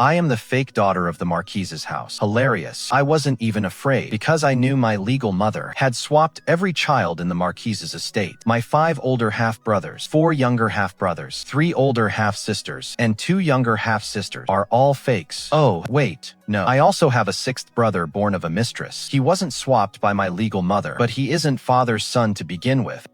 I am the fake daughter of the Marquis's house. Hilarious. I wasn't even afraid because I knew my legal mother had swapped every child in the Marquis's estate. My 5 older half-brothers, 4 younger half-brothers, 3 older half-sisters, and 2 younger half-sisters are all fakes. Oh, wait. No. I also have a 6th brother born of a mistress. He wasn't swapped by my legal mother, but he isn't father's son to begin with.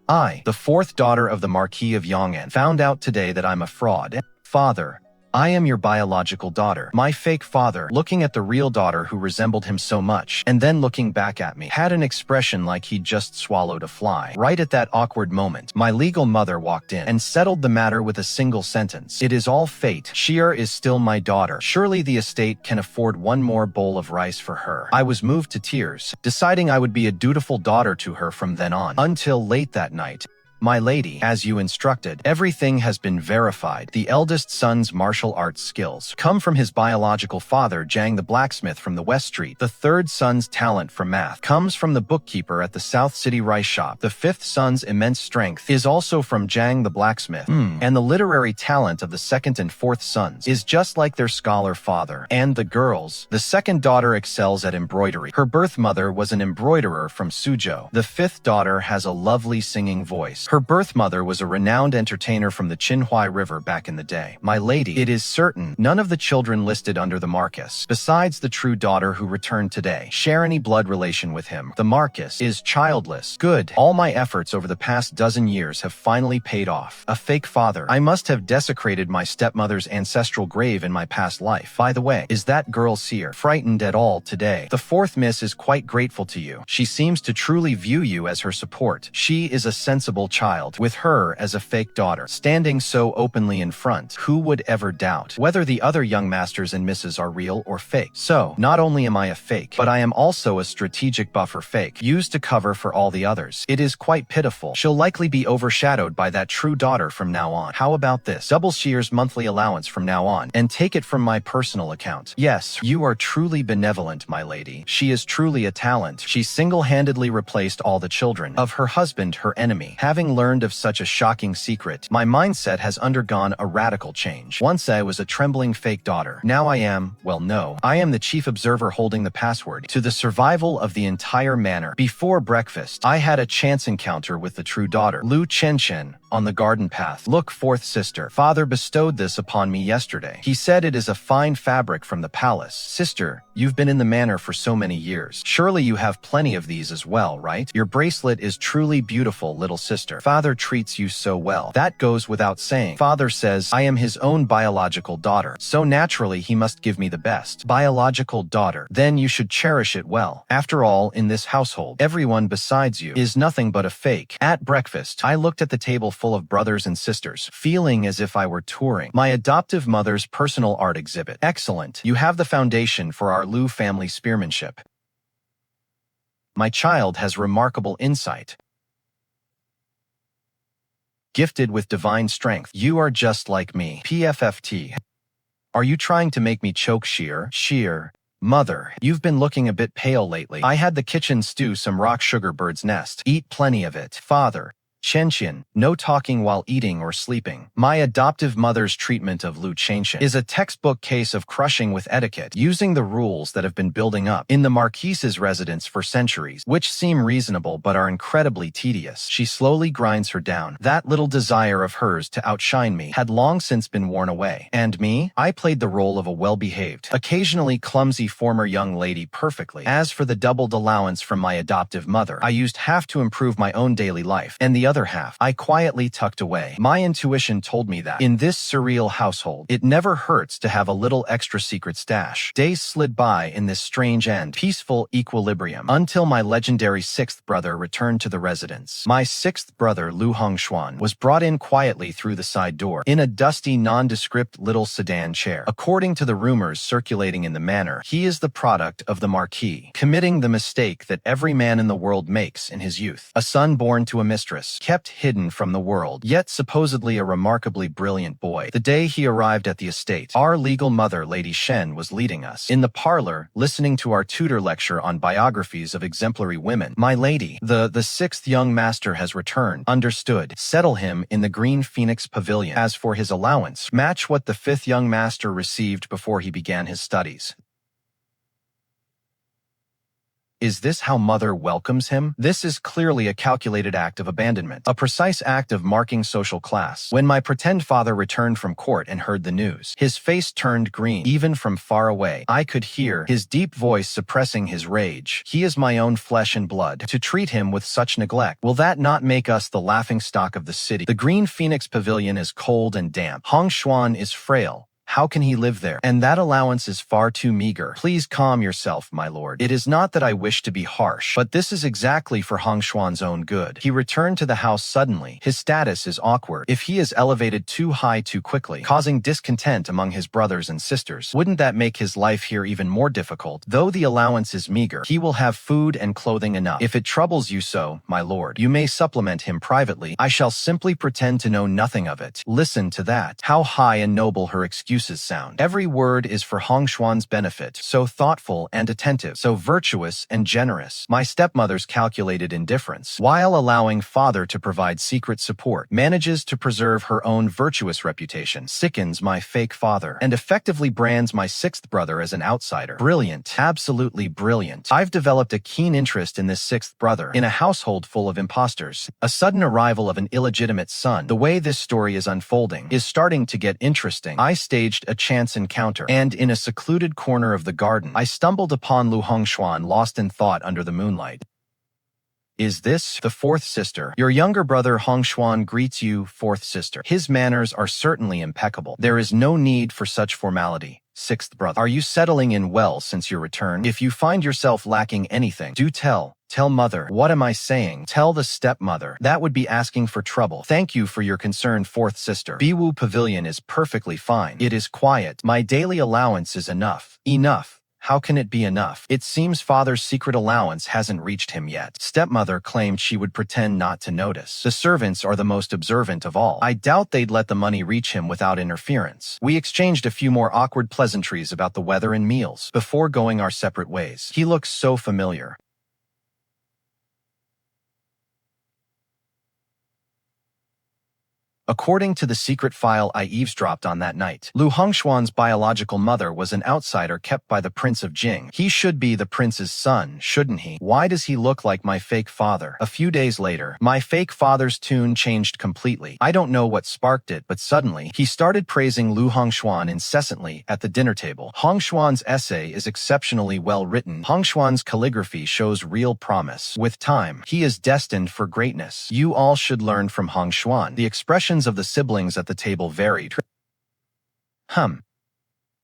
I, the 4th daughter of the Marquis of Yong'an, found out today that I'm a fraud. Father, I am your biological daughter. My fake father, looking at the real daughter who resembled him so much, and then looking back at me, had an expression like he'd just swallowed a fly. Right at that awkward moment, my legal mother walked in and settled the matter with a single sentence. It is all fate. Xier is still my daughter. Surely the estate can afford one more bowl of rice for her. I was moved to tears, deciding I would be a dutiful daughter to her from then on. Until late that night. My lady, as you instructed, everything has been verified. The eldest son's martial arts skills come from his biological father, Zhang the blacksmith from the West Street. The 3rd son's talent for math comes from the bookkeeper at the South City rice shop. The 5th son's immense strength is also from Zhang the blacksmith. And the literary talent of the 2nd and 4th sons is just like their scholar father. And the girls, the 2nd daughter excels at embroidery. Her birth mother was an embroiderer from Suzhou. The 5th daughter has a lovely singing voice. Her birth mother was a renowned entertainer from the Qinhuai River back in the day. My lady, it is certain none of the children listed under the Marquis, besides the true daughter who returned today, share any blood relation with him. The Marquis is childless. Good. All my efforts over the past dozen years have finally paid off. A fake father. I must have desecrated my stepmother's ancestral grave in my past life. By the way, is that girl Xier frightened at all today? The 4th miss is quite grateful to you. She seems to truly view you as her support. She is a sensible child. With her as a fake daughter, standing so openly in front, who would ever doubt whether the other young masters and misses are real or fake? So, not only am I a fake, but I am also a strategic buffer fake, used to cover for all the others. It is quite pitiful. She'll likely be overshadowed by that true daughter from now on. How about this? Double Xier's monthly allowance from now on, and take it from my personal account. Yes, you are truly benevolent, my lady. She is truly a talent. She single-handedly replaced all the children of her husband, her enemy. Having learned of such a shocking secret, my mindset has undergone a radical change. Once I was a trembling fake daughter. Now I am, well, no. I am the chief observer holding the password to the survival of the entire manor. Before breakfast, I had a chance encounter with the true daughter, Lu Qianqian, on the garden path. Look, 4th sister. Father bestowed this upon me yesterday. He said it is a fine fabric from the palace. Sister, you've been in the manor for so many years. Surely you have plenty of these as well, right? Your bracelet is truly beautiful, little sister. Father treats you so well. That goes without saying. Father says I am his own biological daughter, so naturally he must give me the best. Biological daughter. Then you should cherish it well. After all, in this household, everyone besides you is nothing but a fake. At breakfast, I looked at the table full of brothers and sisters, feeling as if I were touring my adoptive mother's personal art exhibit. Excellent. You have the foundation for our Lu family spearmanship. My child has remarkable insight. Gifted with divine strength. You are just like me. PFFT. Are you trying to make me choke, Xier? Xier. Mother, you've been looking a bit pale lately. I had the kitchen stew some rock sugar bird's nest. Eat plenty of it. Father. Qianqian, no talking while eating or sleeping. My adoptive mother's treatment of Lu Qianqian is a textbook case of crushing with etiquette, using the rules that have been building up in the Marquis's residence for centuries, which seem reasonable but are incredibly tedious. She slowly grinds her down. That little desire of hers to outshine me had long since been worn away. And me? I played the role of a well-behaved, occasionally clumsy former young lady perfectly. As for the doubled allowance from my adoptive mother, I used half to improve my own daily life, and the other half I quietly tucked away. My intuition told me that in this surreal household, it never hurts to have a little extra secret stash. Days slid by in this strange and peaceful equilibrium until my legendary 6th brother returned to the residence. My 6th brother, Lu Hongxuan, was brought in quietly through the side door in a dusty, nondescript little sedan chair. According to the rumors circulating in the manor, he is the product of the Marquis, committing the mistake that every man in the world makes in his youth. A son born to a mistress, kept hidden from the world, yet supposedly a remarkably brilliant boy. The day he arrived at the estate, our legal mother, Lady Shen, was leading us. In the parlor, listening to our tutor lecture on biographies of exemplary women. My lady, the sixth young master has returned. Understood. Settle him in the Green Phoenix Pavilion. As for his allowance, match what the fifth young master received before he began his studies. Is this how mother welcomes him? This is clearly a calculated act of abandonment, a precise act of marking social class. When my pretend father returned from court and heard the news, his face turned green. Even from far away, I could hear his deep voice suppressing his rage. He is my own flesh and blood. To treat him with such neglect, will that not make us the laughingstock of the city? The Green Phoenix Pavilion is cold and damp. Hong Xuan is frail. How can he live there? And that allowance is far too meager. Please calm yourself, my lord. It is not that I wish to be harsh, but this is exactly for Hong Xuan's own good. He returned to the house suddenly. His status is awkward. If he is elevated too high too quickly, causing discontent among his brothers and sisters, wouldn't that make his life here even more difficult? Though the allowance is meager, he will have food and clothing enough. If it troubles you so, my lord, you may supplement him privately. I shall simply pretend to know nothing of it. Listen to that. How high and noble her excuse sound. Every word is for Hong Xuan's benefit, so thoughtful and attentive, so virtuous and generous. My stepmother's calculated indifference, while allowing father to provide secret support, manages to preserve her own virtuous reputation, sickens my fake father, and effectively brands my sixth brother as an outsider. Brilliant. Absolutely brilliant. I've developed a keen interest in this sixth brother, in a household full of imposters. A sudden arrival of an illegitimate son. The way this story is unfolding is starting to get interesting. I staged a chance encounter, and in a secluded corner of the garden, I stumbled upon Lu Hongxuan lost in thought under the moonlight. Is this the fourth sister? Your younger brother Hongxuan greets you, fourth sister. His manners are certainly impeccable. There is no need for such formality. Sixth brother, are you settling in well since your return? If you find yourself lacking anything, do tell. Tell mother. What am I saying? Tell the stepmother. That would be asking for trouble. Thank you for your concern, fourth sister. Biwu Pavilion is perfectly fine. It is quiet. My daily allowance is enough. Enough. How can it be enough? It seems father's secret allowance hasn't reached him yet. Stepmother claimed she would pretend not to notice. The servants are the most observant of all. I doubt they'd let the money reach him without interference. We exchanged a few more awkward pleasantries about the weather and meals before going our separate ways. He looks so familiar. According to the secret file I eavesdropped on that night, Lu Hongxuan's biological mother was an outsider kept by the Prince of Jing. He should be the prince's son, shouldn't he? Why does he look like my fake father? A few days later, my fake father's tune changed completely. I don't know what sparked it, but suddenly, he started praising Lu Hongxuan incessantly at the dinner table. Hongxuan's essay is exceptionally well written. Hongxuan's calligraphy shows real promise. With time, he is destined for greatness. You all should learn from Hongxuan. The expressions of the siblings at the table varied.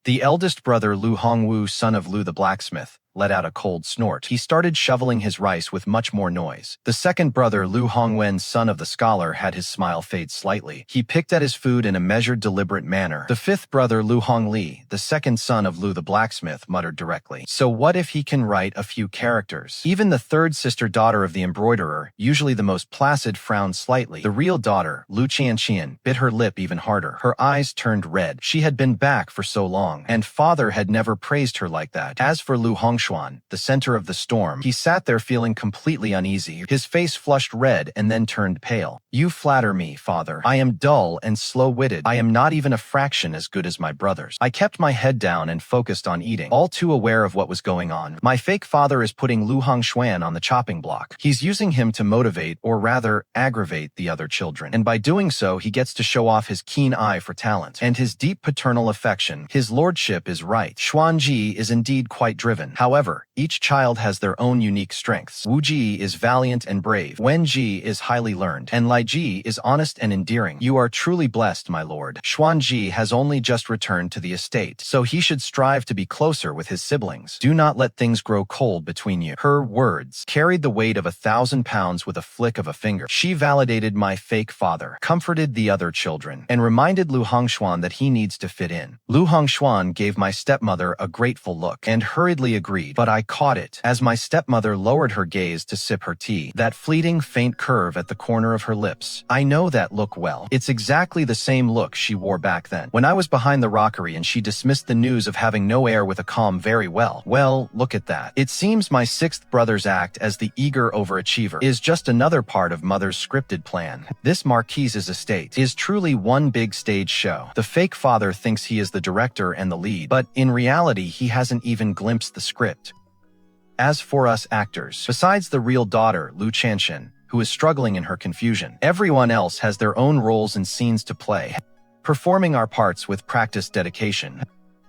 The eldest brother Lu Hongwu, son of Lu the blacksmith, let out a cold snort. He started shoveling his rice with much more noise. The second brother, Lu Hongwen, son of the scholar, had his smile fade slightly. He picked at his food in a measured, deliberate manner. The fifth brother, Lu Hongli, the second son of Lu the blacksmith, muttered directly, "So what if he can write a few characters?" Even the third sister, daughter of the embroiderer, usually the most placid, frowned slightly. The real daughter, Lu Qianqian, bit her lip even harder. Her eyes turned red. She had been back for so long, and father had never praised her like that. As for Lu Hongxuan, the center of the storm, he sat there feeling completely uneasy. His face flushed red and then turned pale. "You flatter me, father. I am dull and slow-witted. I am not even a fraction as good as my brothers." I kept my head down and focused on eating, all too aware of what was going on. My fake father is putting Lu Hongxuan on the chopping block. He's using him to motivate, or rather, aggravate the other children. And by doing so, he gets to show off his keen eye for talent and his deep paternal affection. His lordship is right. Xuanji is indeed quite driven. However, each child has their own unique strengths. Wu Ji is valiant and brave. Wen Ji is highly learned. And Lai Ji is honest and endearing. You are truly blessed, my lord. Xuan Ji has only just returned to the estate, so he should strive to be closer with his siblings. Do not let things grow cold between you. Her words carried the weight of 1,000 pounds with a flick of a finger. She validated my fake father, comforted the other children, and reminded Lu Hongxuan that he needs to fit in. Lu Hongxuan gave my stepmother a grateful look and hurriedly agreed. worried, but I caught it as my stepmother lowered her gaze to sip her tea. That fleeting, faint curve at the corner of her lips. I know that look well. It's exactly the same look she wore back then, when I was behind the rockery and she dismissed the news of having no heir with a calm very well. Well, look at that. It seems my sixth brother's act as the eager overachiever is just another part of Mother's scripted plan. This Marquis's estate is truly one big stage show. The fake father thinks he is the director and the lead, but in reality, he hasn't even glimpsed the script. As for us actors, besides the real daughter, Lu Qianqian, who is struggling in her confusion, everyone else has their own roles and scenes to play, performing our parts with practiced dedication.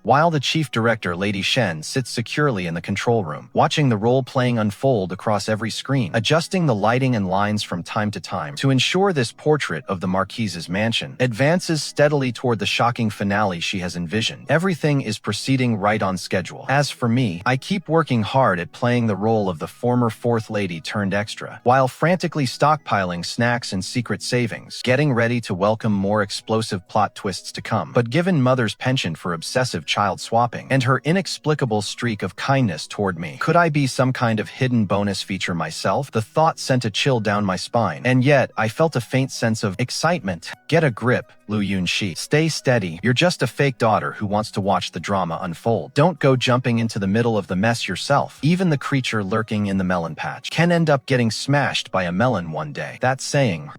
While the chief director, Lady Shen, sits securely in the control room, watching the role-playing unfold across every screen, adjusting the lighting and lines from time to time to ensure this portrait of the Marquis's mansion advances steadily toward the shocking finale she has envisioned. Everything is proceeding right on schedule. As for me, I keep working hard at playing the role of the former fourth lady turned extra, while frantically stockpiling snacks and secret savings, getting ready to welcome more explosive plot twists to come. But given Mother's penchant for obsessive child swapping and her inexplicable streak of kindness toward me, could I be some kind of hidden bonus feature myself? The thought sent a chill down my spine, and yet I felt a faint sense of excitement. Get a grip, Yunxi. Stay steady. You're just a fake daughter who wants to watch the drama unfold. Don't go jumping into the middle of the mess yourself. Even the creature lurking in the melon patch can end up getting smashed by a melon one day. That saying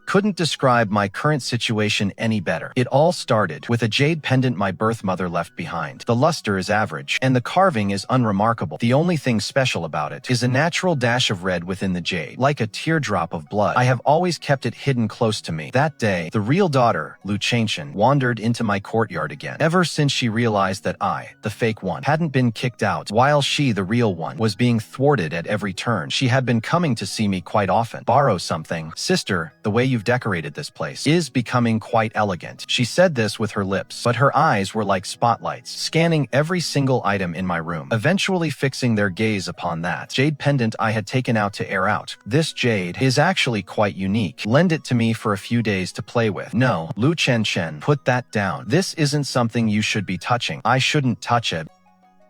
couldn't describe my current situation any better. It all started with a jade pendant my birth mother left behind. The luster is average, and the carving is unremarkable. The only thing special about it is a natural dash of red within the jade, like a teardrop of blood. I have always kept it hidden close to me. That day, the real daughter, Lu Qianqian, wandered into my courtyard again. Ever since she realized that I, the fake one, hadn't been kicked out, while she, the real one, was being thwarted at every turn, she had been coming to see me quite often. Borrow something. Sister, the way you've decorated this place is becoming quite elegant. She said this with her lips, but her eyes were like spotlights, scanning every single item in my room, eventually fixing their gaze upon that jade pendant I had taken out to air out. This jade is actually quite unique. Lend it to me for a few days to play with. No, Lu Qianqian, put that down. This isn't something you should be touching. I shouldn't touch it.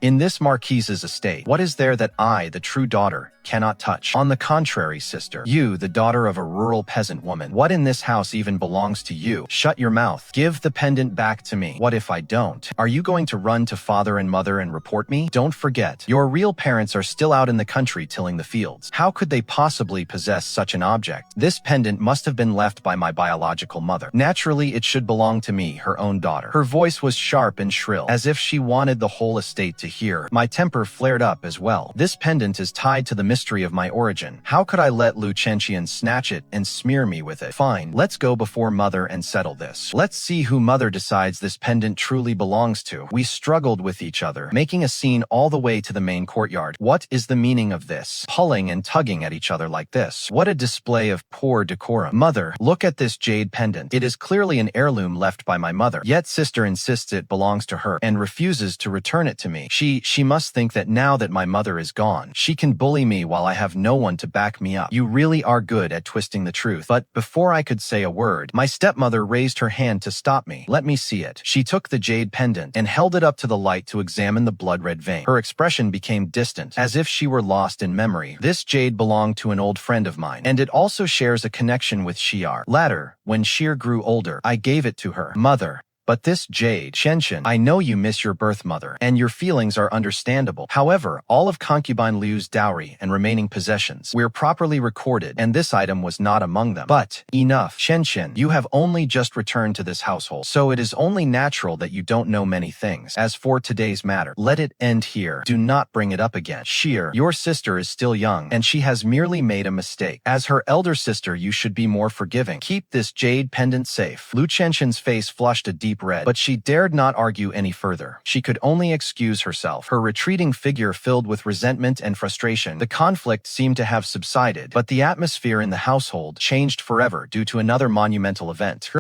In this Marquis's estate, what is there that I, the true daughter, cannot touch? On the contrary, sister, you, the daughter of a rural peasant woman, what in this house even belongs to you? Shut your mouth. Give the pendant back to me. What if I don't? Are you going to run to father and mother and report me? Don't forget, your real parents are still out in the country tilling the fields. How could they possibly possess such an object? This pendant must have been left by my biological mother. Naturally, it should belong to me, her own daughter. Her voice was sharp and shrill, as if she wanted the whole estate to hear. My temper flared up as well. This pendant is tied to the mystery of my origin. How could I let Lu Qianqian snatch it and smear me with it? Fine, let's go before mother and settle this. Let's see who mother decides this pendant truly belongs to. We struggled with each other, making a scene all the way to the main courtyard. What is the meaning of this? Pulling and tugging at each other like this. What a display of poor decorum. Mother, look at this jade pendant. It is clearly an heirloom left by my mother. Yet sister insists it belongs to her and refuses to return it to me. She must think that now that my mother is gone, she can bully me while I have no one to back me up. You really are good at twisting the truth. But before I could say a word, my stepmother raised her hand to stop me. Let me see it. She took the jade pendant and held it up to the light to examine the blood-red vein. Her expression became distant, as if she were lost in memory. This jade belonged to an old friend of mine, and it also shares a connection with Xiar. Later, when Xiar grew older, I gave it to her. Mother. But this jade, Shen, I know you miss your birth mother, and your feelings are understandable. However, all of concubine Liu's dowry and remaining possessions were properly recorded, and this item was not among them. But enough. Shen, you have only just returned to this household, so it is only natural that you don't know many things. As for today's matter, let it end here. Do not bring it up again. Xiar, your sister is still young, and she has merely made a mistake. As her elder sister, you should be more forgiving. Keep this jade pendant safe. Lu Qianqian's face flushed a deep red, but she dared not argue any further. She could only excuse herself, her retreating figure filled with resentment and frustration. The conflict seemed to have subsided, but the atmosphere in the household changed forever due to another monumental event.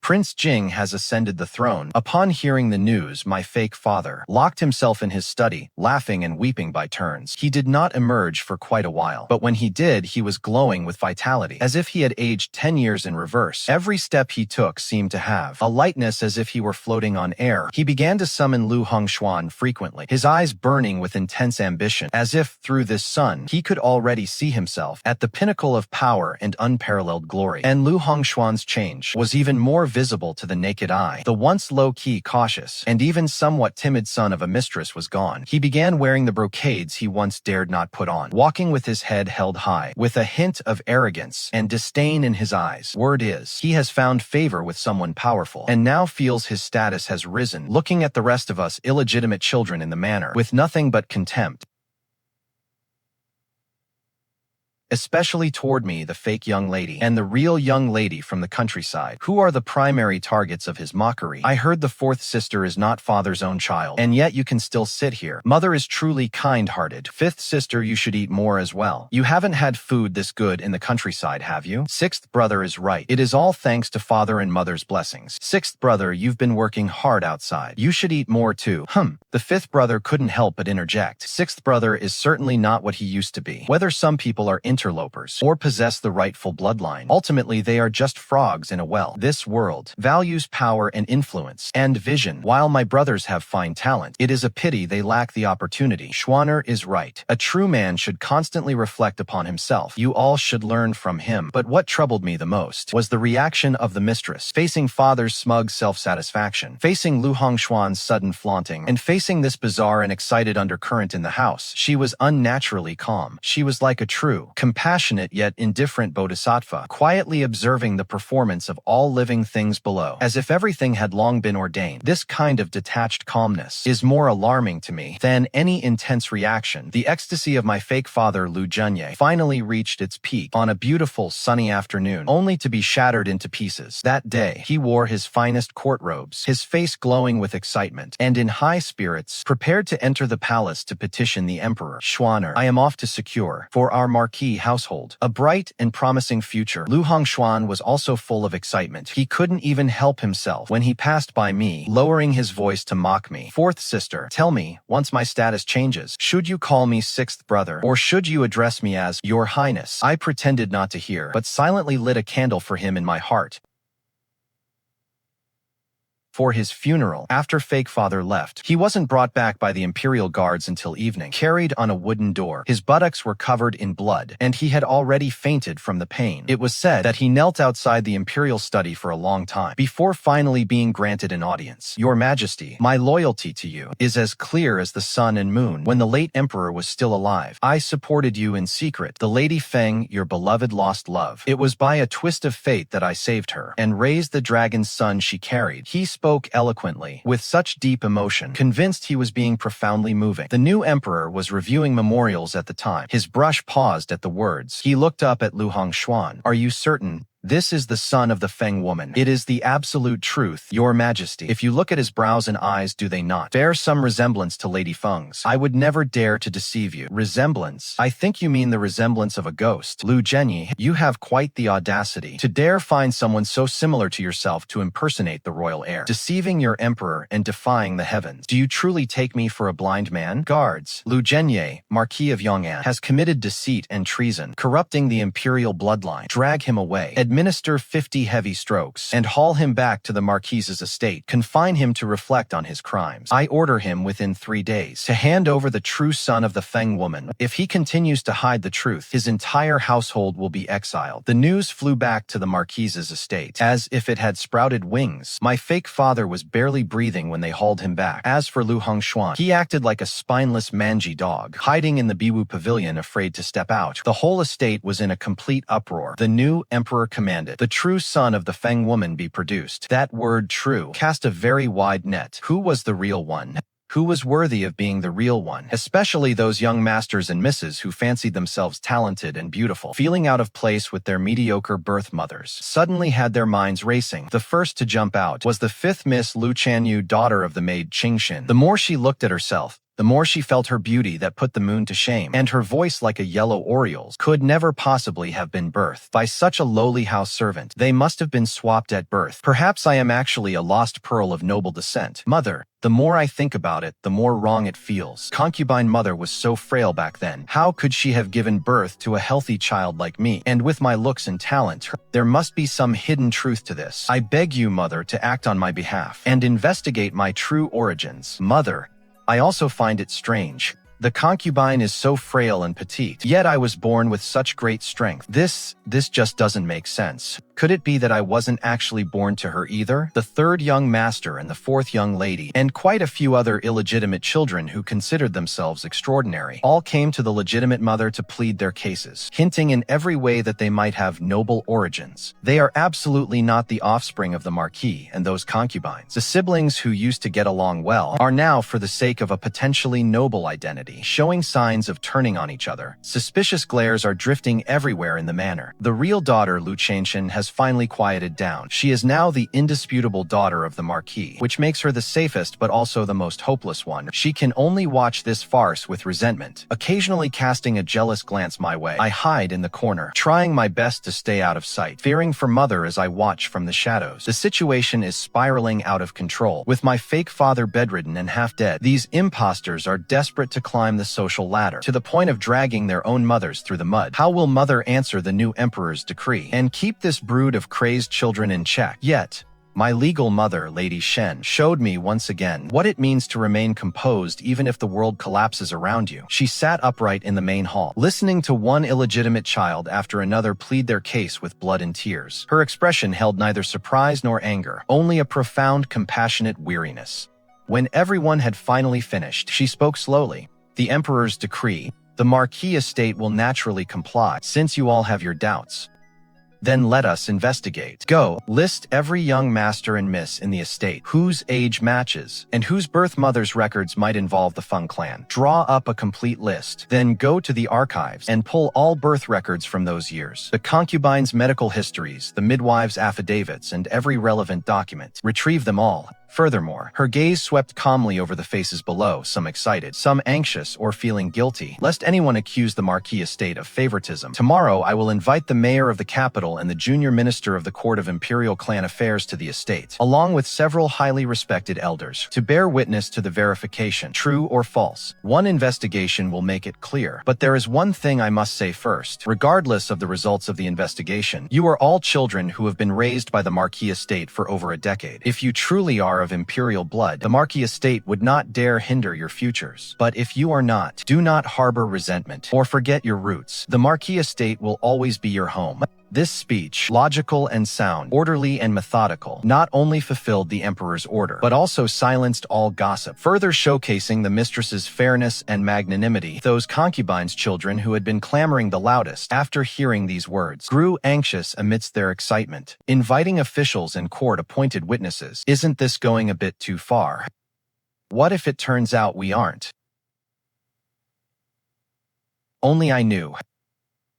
Prince Jing has ascended the throne. Upon hearing the news, my fake father locked himself in his study, laughing and weeping by turns. He did not emerge for quite a while, but when he did, he was glowing with vitality, as if he had aged 10 years in reverse. Every step he took seemed to have a lightness as if he were floating on air. He began to summon Lu Qianqian frequently, his eyes burning with intense ambition, as if through this sun he could already see himself at the pinnacle of power and unparalleled glory. And Lu Qianqian's change was even more visible to the naked eye. The once low-key, cautious, and even somewhat timid son of a mistress was gone. He began wearing the brocades he once dared not put on, walking with his head held high, with a hint of arrogance and disdain in his eyes. Word is, he has found favor with someone powerful, and now feels his status has risen, looking at the rest of us illegitimate children in the manner with nothing but contempt. Especially toward me, the fake young lady, and the real young lady from the countryside, who are the primary targets of his mockery. I heard the fourth sister is not father's own child, and yet you can still sit here. Mother is truly kind-hearted. Fifth sister, you should eat more as well. You haven't had food this good in the countryside, have you? Sixth brother is right. It is all thanks to father and mother's blessings. Sixth brother, you've been working hard outside. You should eat more too. The fifth brother couldn't help but interject. Sixth brother is certainly not what he used to be. Whether some people are interlopers or possess the rightful bloodline, ultimately they are just frogs in a well. This world values power and influence and vision. While my brothers have fine talent, it is a pity they lack the opportunity. Schwanner is right. A true man should constantly reflect upon himself. You all should learn from him. But what troubled me the most was the reaction of the mistress, facing father's smug self-satisfaction, facing Lu Qianqian's sudden flaunting, and facing this bizarre and excited undercurrent in the house. She was unnaturally calm. She was like a true, compassionate yet indifferent bodhisattva, quietly observing the performance of all living things below, as if everything had long been ordained. This kind of detached calmness is more alarming to me than any intense reaction. The ecstasy of my fake father, Lu Qianqian, finally reached its peak on a beautiful sunny afternoon, only to be shattered into pieces. That day, he wore his finest court robes, his face glowing with excitement, and in high spirits, prepared to enter the palace to petition the emperor. Schwanner, I am off to secure, for our Marquis household, a bright and promising future. Lu Qianqian was also full of excitement. He couldn't even help himself when he passed by me, lowering his voice to mock me. Fourth sister, tell me, once my status changes, should you call me sixth brother, or should you address me as Your Highness? I pretended not to hear, but silently lit a candle for him in my heart. For his funeral, after fake father left, he wasn't brought back by the imperial guards until evening, carried on a wooden door. His buttocks were covered in blood, and he had already fainted from the pain. It was said that he knelt outside the imperial study for a long time, before finally being granted an audience. Your Majesty, my loyalty to you is as clear as the sun and moon. When the late emperor was still alive, I supported you in secret. The Lady Feng, your beloved lost love. It was by a twist of fate that I saved her, and raised the dragon's son she carried. He spoke eloquently, with such deep emotion, convinced he was being profoundly moving. The new emperor was reviewing memorials at the time. His brush paused at the words. He looked up at Lu Qianqian. Are you certain? This is the son of the Feng woman. It is the absolute truth, Your Majesty. If you look at his brows and eyes, do they not bear some resemblance to Lady Feng's? I would never dare to deceive you. Resemblance? I think you mean the resemblance of a ghost. Lu Qianqian, you have quite the audacity to dare find someone so similar to yourself to impersonate the royal heir, deceiving your emperor and defying the heavens. Do you truly take me for a blind man? Guards, Lu Qianqian, Marquis of Yong'an, has committed deceit and treason, corrupting the imperial bloodline. Drag him away. Administer 50 heavy strokes, and haul him back to the Marquis's estate. Confine him to reflect on his crimes. I order him within 3 days to hand over the true son of the Feng woman. If he continues to hide the truth, his entire household will be exiled. The news flew back to the Marquis's estate, as if it had sprouted wings. My fake father was barely breathing when they hauled him back. As for Lu Qianqian, he acted like a spineless mangy dog, hiding in the Biwu pavilion afraid to step out. The whole estate was in a complete uproar. The new emperor commanded the true son of the Feng woman be produced. That word true cast a very wide net. Who was the real one? Who was worthy of being the real one? Especially those young masters and misses who fancied themselves talented and beautiful, feeling out of place with their mediocre birth mothers, suddenly had their minds racing. The first to jump out was the fifth Miss Lu Qianyu, daughter of the maid Qingxin. The more she looked at herself, the more she felt her beauty that put the moon to shame, and her voice like a yellow oriole's could never possibly have been birthed by such a lowly house servant. They must have been swapped at birth. Perhaps I am actually a lost pearl of noble descent. Mother. The more I think about it, the more wrong it feels. Concubine mother was so frail back then. How could she have given birth to a healthy child like me? And with my looks and talent, there must be some hidden truth to this. I beg you, mother, to act on my behalf and investigate my true origins. Mother, I also find it strange. The concubine is so frail and petite, yet I was born with such great strength. This just doesn't make sense. Could it be that I wasn't actually born to her either? The third young master and the fourth young lady, and quite a few other illegitimate children who considered themselves extraordinary, all came to the legitimate mother to plead their cases, hinting in every way that they might have noble origins. They are absolutely not the offspring of the Marquis and those concubines. The siblings who used to get along well are now, for the sake of a potentially noble identity, showing signs of turning on each other. Suspicious glares are drifting everywhere in the manor. The real daughter, Lu Qianqian, has finally quieted down. She is now the indisputable daughter of the Marquis, which makes her the safest but also the most hopeless one. She can only watch this farce with resentment, occasionally casting a jealous glance my way. I hide in the corner, trying my best to stay out of sight, fearing for mother as I watch from the shadows. The situation is spiraling out of control. With my fake father bedridden and half dead, these imposters are desperate to climb the social ladder, to the point of dragging their own mothers through the mud. How will mother answer the new emperor's decree and keep this brood of crazed children in check? Yet, my legal mother, Lady Shen, showed me once again what it means to remain composed even if the world collapses around you. She sat upright in the main hall, listening to one illegitimate child after another plead their case with blood and tears. Her expression held neither surprise nor anger, only a profound, compassionate weariness. When everyone had finally finished, she spoke slowly. The emperor's decree, the Marquis estate will naturally comply, since you all have your doubts. Then let us investigate. Go, list every young master and miss in the estate, whose age matches, and whose birth mother's records might involve the Feng clan. Draw up a complete list. Then go to the archives and pull all birth records from those years. The concubines' medical histories, the midwives' affidavits, and every relevant document. Retrieve them all. Furthermore, her gaze swept calmly over the faces below, some excited, some anxious or feeling guilty, lest anyone accuse the Marquis estate of favoritism. Tomorrow, I will invite the mayor of the capital and the junior minister of the court of imperial clan affairs to the estate, along with several highly respected elders, to bear witness to the verification, true or false. One investigation will make it clear. But there is one thing I must say first. Regardless of the results of the investigation, you are all children who have been raised by the Marquis estate for over a decade. If you truly are of imperial blood, the Marquis estate would not dare hinder your futures. But if you are not, do not harbor resentment or forget your roots. The Marquis estate will always be your home. This speech, logical and sound, orderly and methodical, not only fulfilled the emperor's order, but also silenced all gossip, further showcasing the mistress's fairness and magnanimity. Those concubines' children who had been clamoring the loudest after hearing these words grew anxious amidst their excitement, inviting officials and court-appointed witnesses. Isn't this going a bit too far? What if it turns out we aren't? Only I knew.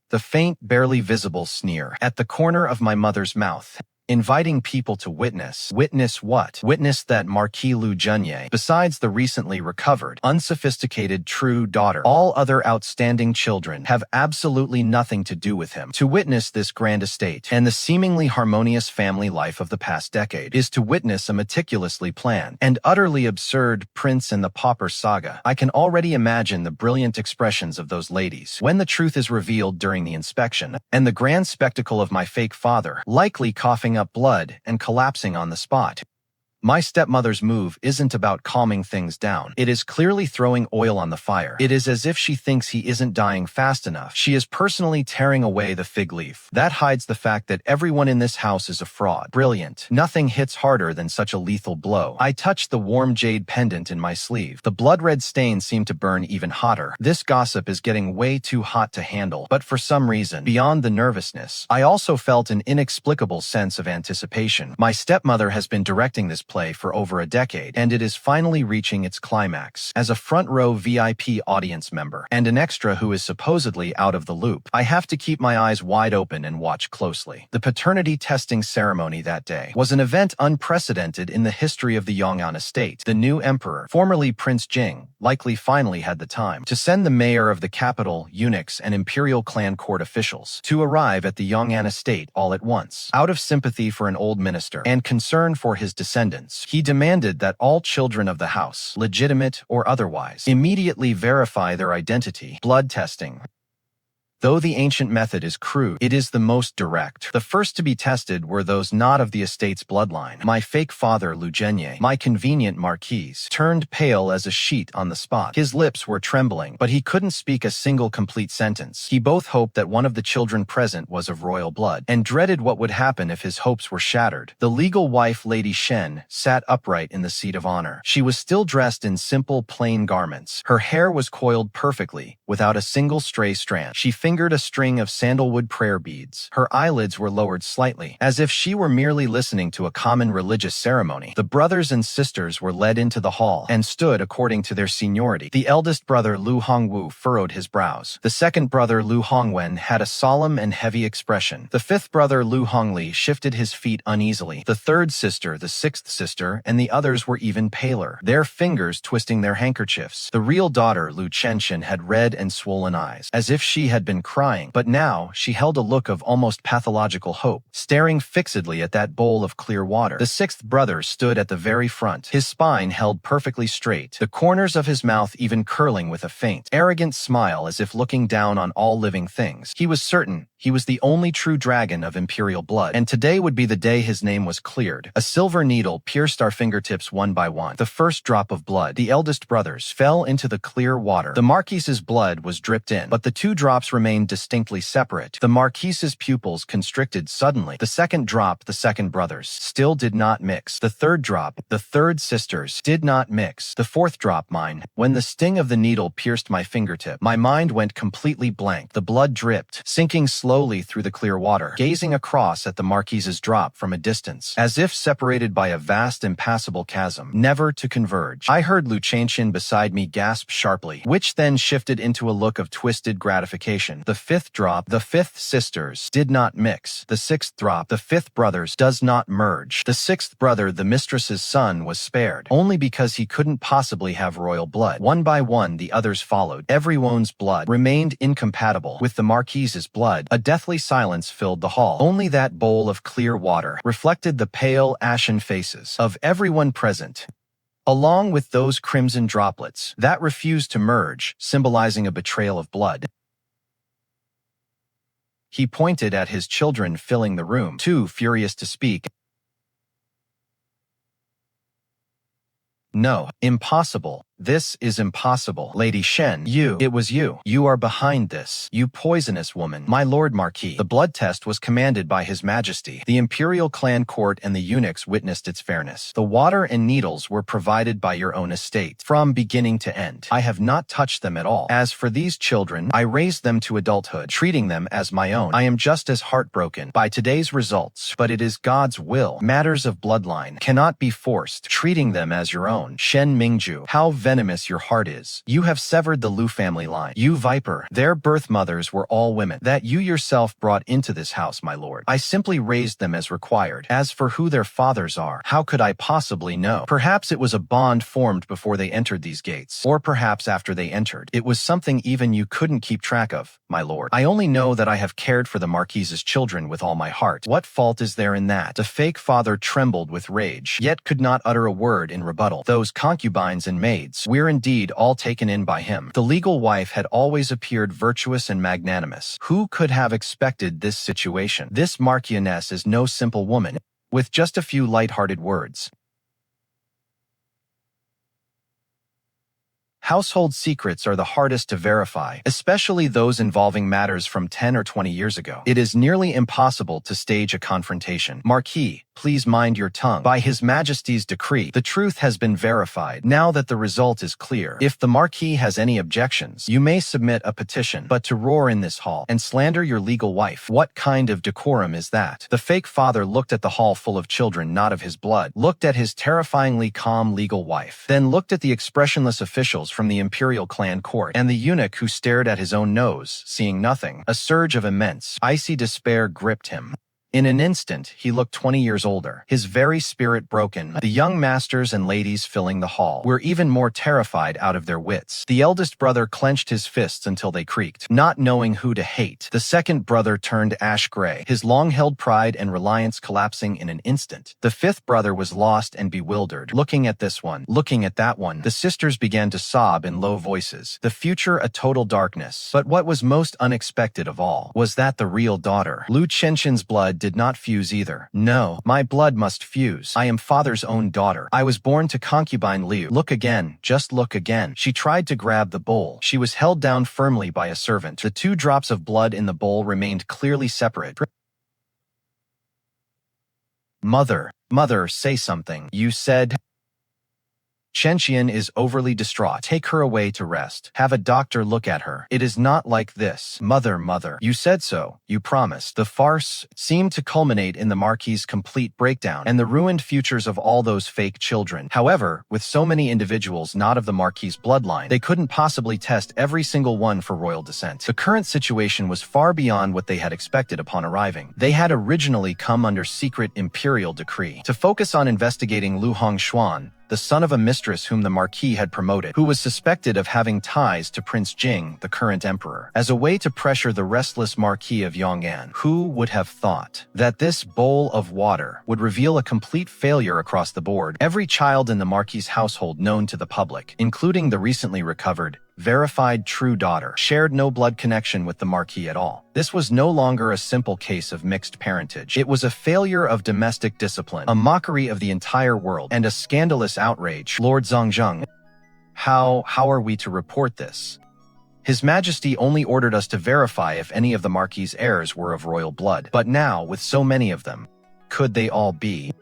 The faint, barely visible sneer at the corner of my mother's mouth, inviting people to witness. Witness what? Witness that Marquis Lu Qianqian, besides the recently recovered, unsophisticated true daughter, all other outstanding children have absolutely nothing to do with him. To witness this grand estate and the seemingly harmonious family life of the past decade is to witness a meticulously planned and utterly absurd Prince and the Pauper saga. I can already imagine the brilliant expressions of those ladies when the truth is revealed during the inspection, and the grand spectacle of my fake father, likely coughing up blood and collapsing on the spot. My stepmother's move isn't about calming things down. It is clearly throwing oil on the fire. It is as if she thinks he isn't dying fast enough. She is personally tearing away the fig leaf. That hides the fact that everyone in this house is a fraud. Brilliant. Nothing hits harder than such a lethal blow. I touched the warm jade pendant in my sleeve. The blood-red stain seemed to burn even hotter. This gossip is getting way too hot to handle. But for some reason, beyond the nervousness, I also felt an inexplicable sense of anticipation. My stepmother has been directing this play for over a decade, and it is finally reaching its climax. As a front-row VIP audience member, and an extra who is supposedly out of the loop, I have to keep my eyes wide open and watch closely. The paternity testing ceremony that day was an event unprecedented in the history of the Yong'an estate. The new emperor, formerly Prince Jing, likely finally had the time to send the mayor of the capital, eunuchs, and imperial clan court officials to arrive at the Yong'an estate all at once. Out of sympathy for an old minister and concern for his descendants, he demanded that all children of the house, legitimate or otherwise, immediately verify their identity. Blood testing. Though the ancient method is crude, it is the most direct. The first to be tested were those not of the estate's bloodline. My fake father, Lu Qianqian, my convenient marquis, turned pale as a sheet on the spot. His lips were trembling, but he couldn't speak a single complete sentence. He both hoped that one of the children present was of royal blood, and dreaded what would happen if his hopes were shattered. The legal wife, Lady Shen, sat upright in the seat of honor. She was still dressed in simple, plain garments. Her hair was coiled perfectly, without a single stray strand. She fingered a string of sandalwood prayer beads. Her eyelids were lowered slightly, as if she were merely listening to a common religious ceremony. The brothers and sisters were led into the hall and stood according to their seniority. The eldest brother, Lu Hongwu, furrowed his brows. The second brother, Lu Hongwen, had a solemn and heavy expression. The fifth brother, Lu Hongli, shifted his feet uneasily. The third sister, the sixth sister, and the others were even paler, their fingers twisting their handkerchiefs. The real daughter, Lu Qianqian, had red and swollen eyes, as if she had been crying, but now she held a look of almost pathological hope, staring fixedly at that bowl of clear water. The sixth brother stood at the very front, his spine held perfectly straight, the corners of his mouth even curling with a faint, arrogant smile as if looking down on all living things. He was certain he was the only true dragon of imperial blood, and today would be the day his name was cleared. A silver needle pierced our fingertips one by one. The first drop of blood, the eldest brother's, fell into the clear water. The Marquis's blood was dripped in, but the two drops remained distinctly separate. The Marquis's pupils constricted suddenly. The second drop, the second brother's, still did not mix. The third drop, the third sister's, did not mix. The fourth drop, mine. When the sting of the needle pierced my fingertip, my mind went completely blank. The blood dripped, sinking slowly through the clear water, gazing across at the Marquis's drop from a distance, as if separated by a vast impassable chasm, never to converge. I heard Lu Qianqian beside me gasp sharply, which then shifted into a look of twisted gratification. The fifth drop, the fifth sister's, did not mix. The sixth drop, the fifth brother's, does not merge. The sixth brother, the mistress's son, was spared, only because he couldn't possibly have royal blood. One by one, the others followed. Everyone's blood remained incompatible with the Marquis's blood. A deathly silence filled the hall. Only that bowl of clear water reflected the pale, ashen faces of everyone present, along with those crimson droplets that refused to merge, symbolizing a betrayal of blood. He pointed at his children filling the room, too furious to speak. No, impossible. This is impossible. Lady Shen, it was you. You are behind this. You poisonous woman. My lord Marquis. The blood test was commanded by His Majesty. The imperial clan court and the eunuchs witnessed its fairness. The water and needles were provided by your own estate, from beginning to end. I have not touched them at all. As for these children, I raised them to adulthood, treating them as my own. I am just as heartbroken by today's results, but it is God's will. Matters of bloodline cannot be forced, treating them as your own. Shen Mingju, how venomous your heart is. You have severed the Lu family line. You viper. Their birth mothers were all women that you yourself brought into this house, my lord. I simply raised them as required. As for who their fathers are, how could I possibly know? Perhaps it was a bond formed before they entered these gates, or perhaps after they entered. It was something even you couldn't keep track of, my lord. I only know that I have cared for the Marquis's children with all my heart. What fault is there in that? The fake father trembled with rage, yet could not utter a word in rebuttal. Those concubines and maids, we're indeed all taken in by him. The legal wife had always appeared virtuous and magnanimous. Who could have expected this situation? This Marchioness is no simple woman. With just a few light-hearted words, Household secrets are the hardest to verify, especially those involving matters from 10 or 20 years ago. It is nearly impossible to stage a confrontation. Marquis, please mind your tongue. By His Majesty's decree, the truth has been verified. Now that the result is clear, if the Marquis has any objections, you may submit a petition. But to roar in this hall and slander your legal wife, what kind of decorum is that? The fake father looked at the hall full of children not of his blood, looked at his terrifyingly calm legal wife, then looked at the expressionless officials from the imperial clan court, and the eunuch who stared at his own nose, seeing nothing. A surge of immense, icy despair gripped him. In an instant, he looked 20 years older, his very spirit broken. The young masters and ladies filling the hall were even more terrified out of their wits. The eldest brother clenched his fists until they creaked, not knowing who to hate. The second brother turned ash-gray, his long-held pride and reliance collapsing in an instant. The fifth brother was lost and bewildered, looking at this one, looking at that one. The sisters began to sob in low voices, the future a total darkness. But what was most unexpected of all was that the real daughter, Lu Qianqian's blood, did not fuse either. No, my blood must fuse. I am father's own daughter. I was born to concubine Liu. Look again, just look again. She tried to grab the bowl. She was held down firmly by a servant. The 2 drops of blood in the bowl remained clearly separate. Mother, say something. You said... Qianqian is overly distraught. Take her away to rest. Have a doctor look at her. It is not like this. Mother. You said so. You promised. The farce seemed to culminate in the Marquis's complete breakdown and the ruined futures of all those fake children. However, with so many individuals not of the Marquis's bloodline, they couldn't possibly test every single one for royal descent. The current situation was far beyond what they had expected upon arriving. They had originally come under secret imperial decree to focus on investigating Lu Qianqian, the son of a mistress whom the Marquis had promoted, who was suspected of having ties to Prince Jing, the current emperor, as a way to pressure the restless Marquis of Yong'an. Who would have thought that this bowl of water would reveal a complete failure across the board? Every child in the Marquis's household known to the public, including the recently recovered, verified true daughter, shared no blood connection with the Marquis at all. This was no longer a simple case of mixed parentage. It was a failure of domestic discipline, a mockery of the entire world, and a scandalous outrage. Lord Zhongzheng, how are we to report this? His Majesty only ordered us to verify if any of the Marquis's heirs were of royal blood. But now, with so many of them, could they all be?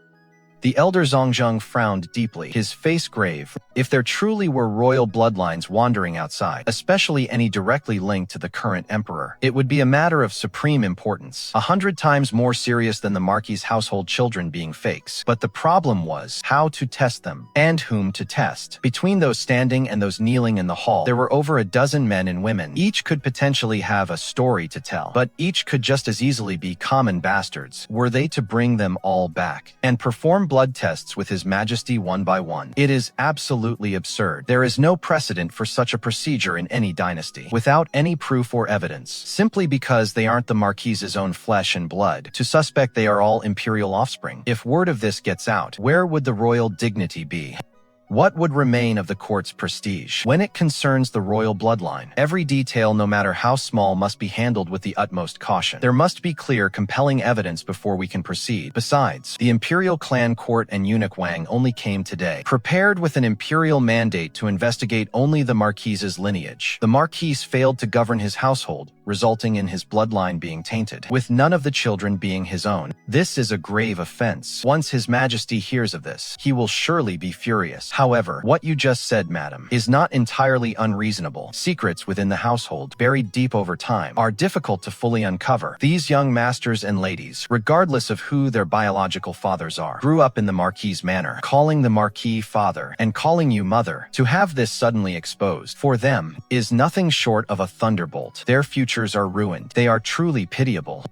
The elder Zhongzheng frowned deeply, his face grave. If there truly were royal bloodlines wandering outside, especially any directly linked to the current emperor, it would be a matter of supreme importance, 100 times more serious than the Marquis's household children being fakes. But the problem was how to test them, and whom to test. Between those standing and those kneeling in the hall, there were over a dozen men and women. Each could potentially have a story to tell, but each could just as easily be common bastards. Were they to bring them all back and perform blood tests with His Majesty one by one? It is absolutely absurd. There is no precedent for such a procedure in any dynasty, without any proof or evidence, simply because they aren't the Marquis's own flesh and blood, to suspect they are all imperial offspring. If word of this gets out, where would the royal dignity be? What would remain of the court's prestige? When it concerns the royal bloodline, every detail, no matter how small, must be handled with the utmost caution. There must be clear, compelling evidence before we can proceed. Besides, the imperial clan court and eunuch Wang only came today, prepared with an imperial mandate to investigate only the Marquis's lineage. The Marquis failed to govern his household, resulting in his bloodline being tainted, with none of the children being his own. This is a grave offense. Once His Majesty hears of this, he will surely be furious. However, what you just said, madam, is not entirely unreasonable. Secrets within the household, buried deep over time, are difficult to fully uncover. These young masters and ladies, regardless of who their biological fathers are, grew up in the Marquis's manor, calling the Marquis father and calling you mother. To have this suddenly exposed, for them, is nothing short of a thunderbolt. Their futures are ruined. They are truly pitiable.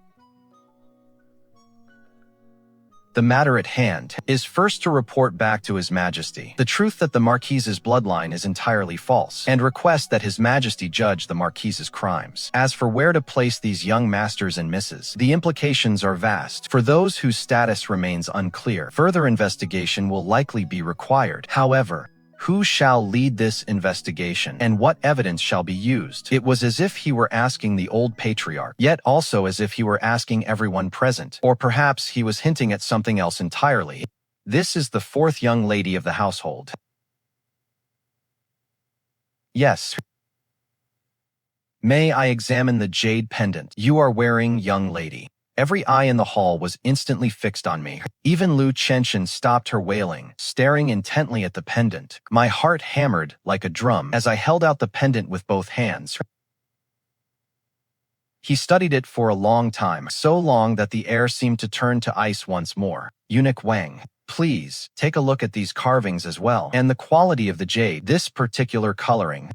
The matter at hand is first to report back to His Majesty the truth that the Marquis's bloodline is entirely false, and request that His Majesty judge the Marquis's crimes. As for where to place these young masters and misses, the implications are vast. For those whose status remains unclear, further investigation will likely be required. However, who shall lead this investigation, and what evidence shall be used? It was as if he were asking the old patriarch, yet also as if he were asking everyone present. Or perhaps he was hinting at something else entirely. This is the fourth young lady of the household. Yes. May I examine the jade pendant you are wearing, young lady? Every eye in the hall was instantly fixed on me. Even Lu Qianqian stopped her wailing, staring intently at the pendant. My heart hammered like a drum as I held out the pendant with both hands. He studied it for a long time, so long that the air seemed to turn to ice once more. Eunuch Wang, please, take a look at these carvings as well, and the quality of the jade, this particular coloring.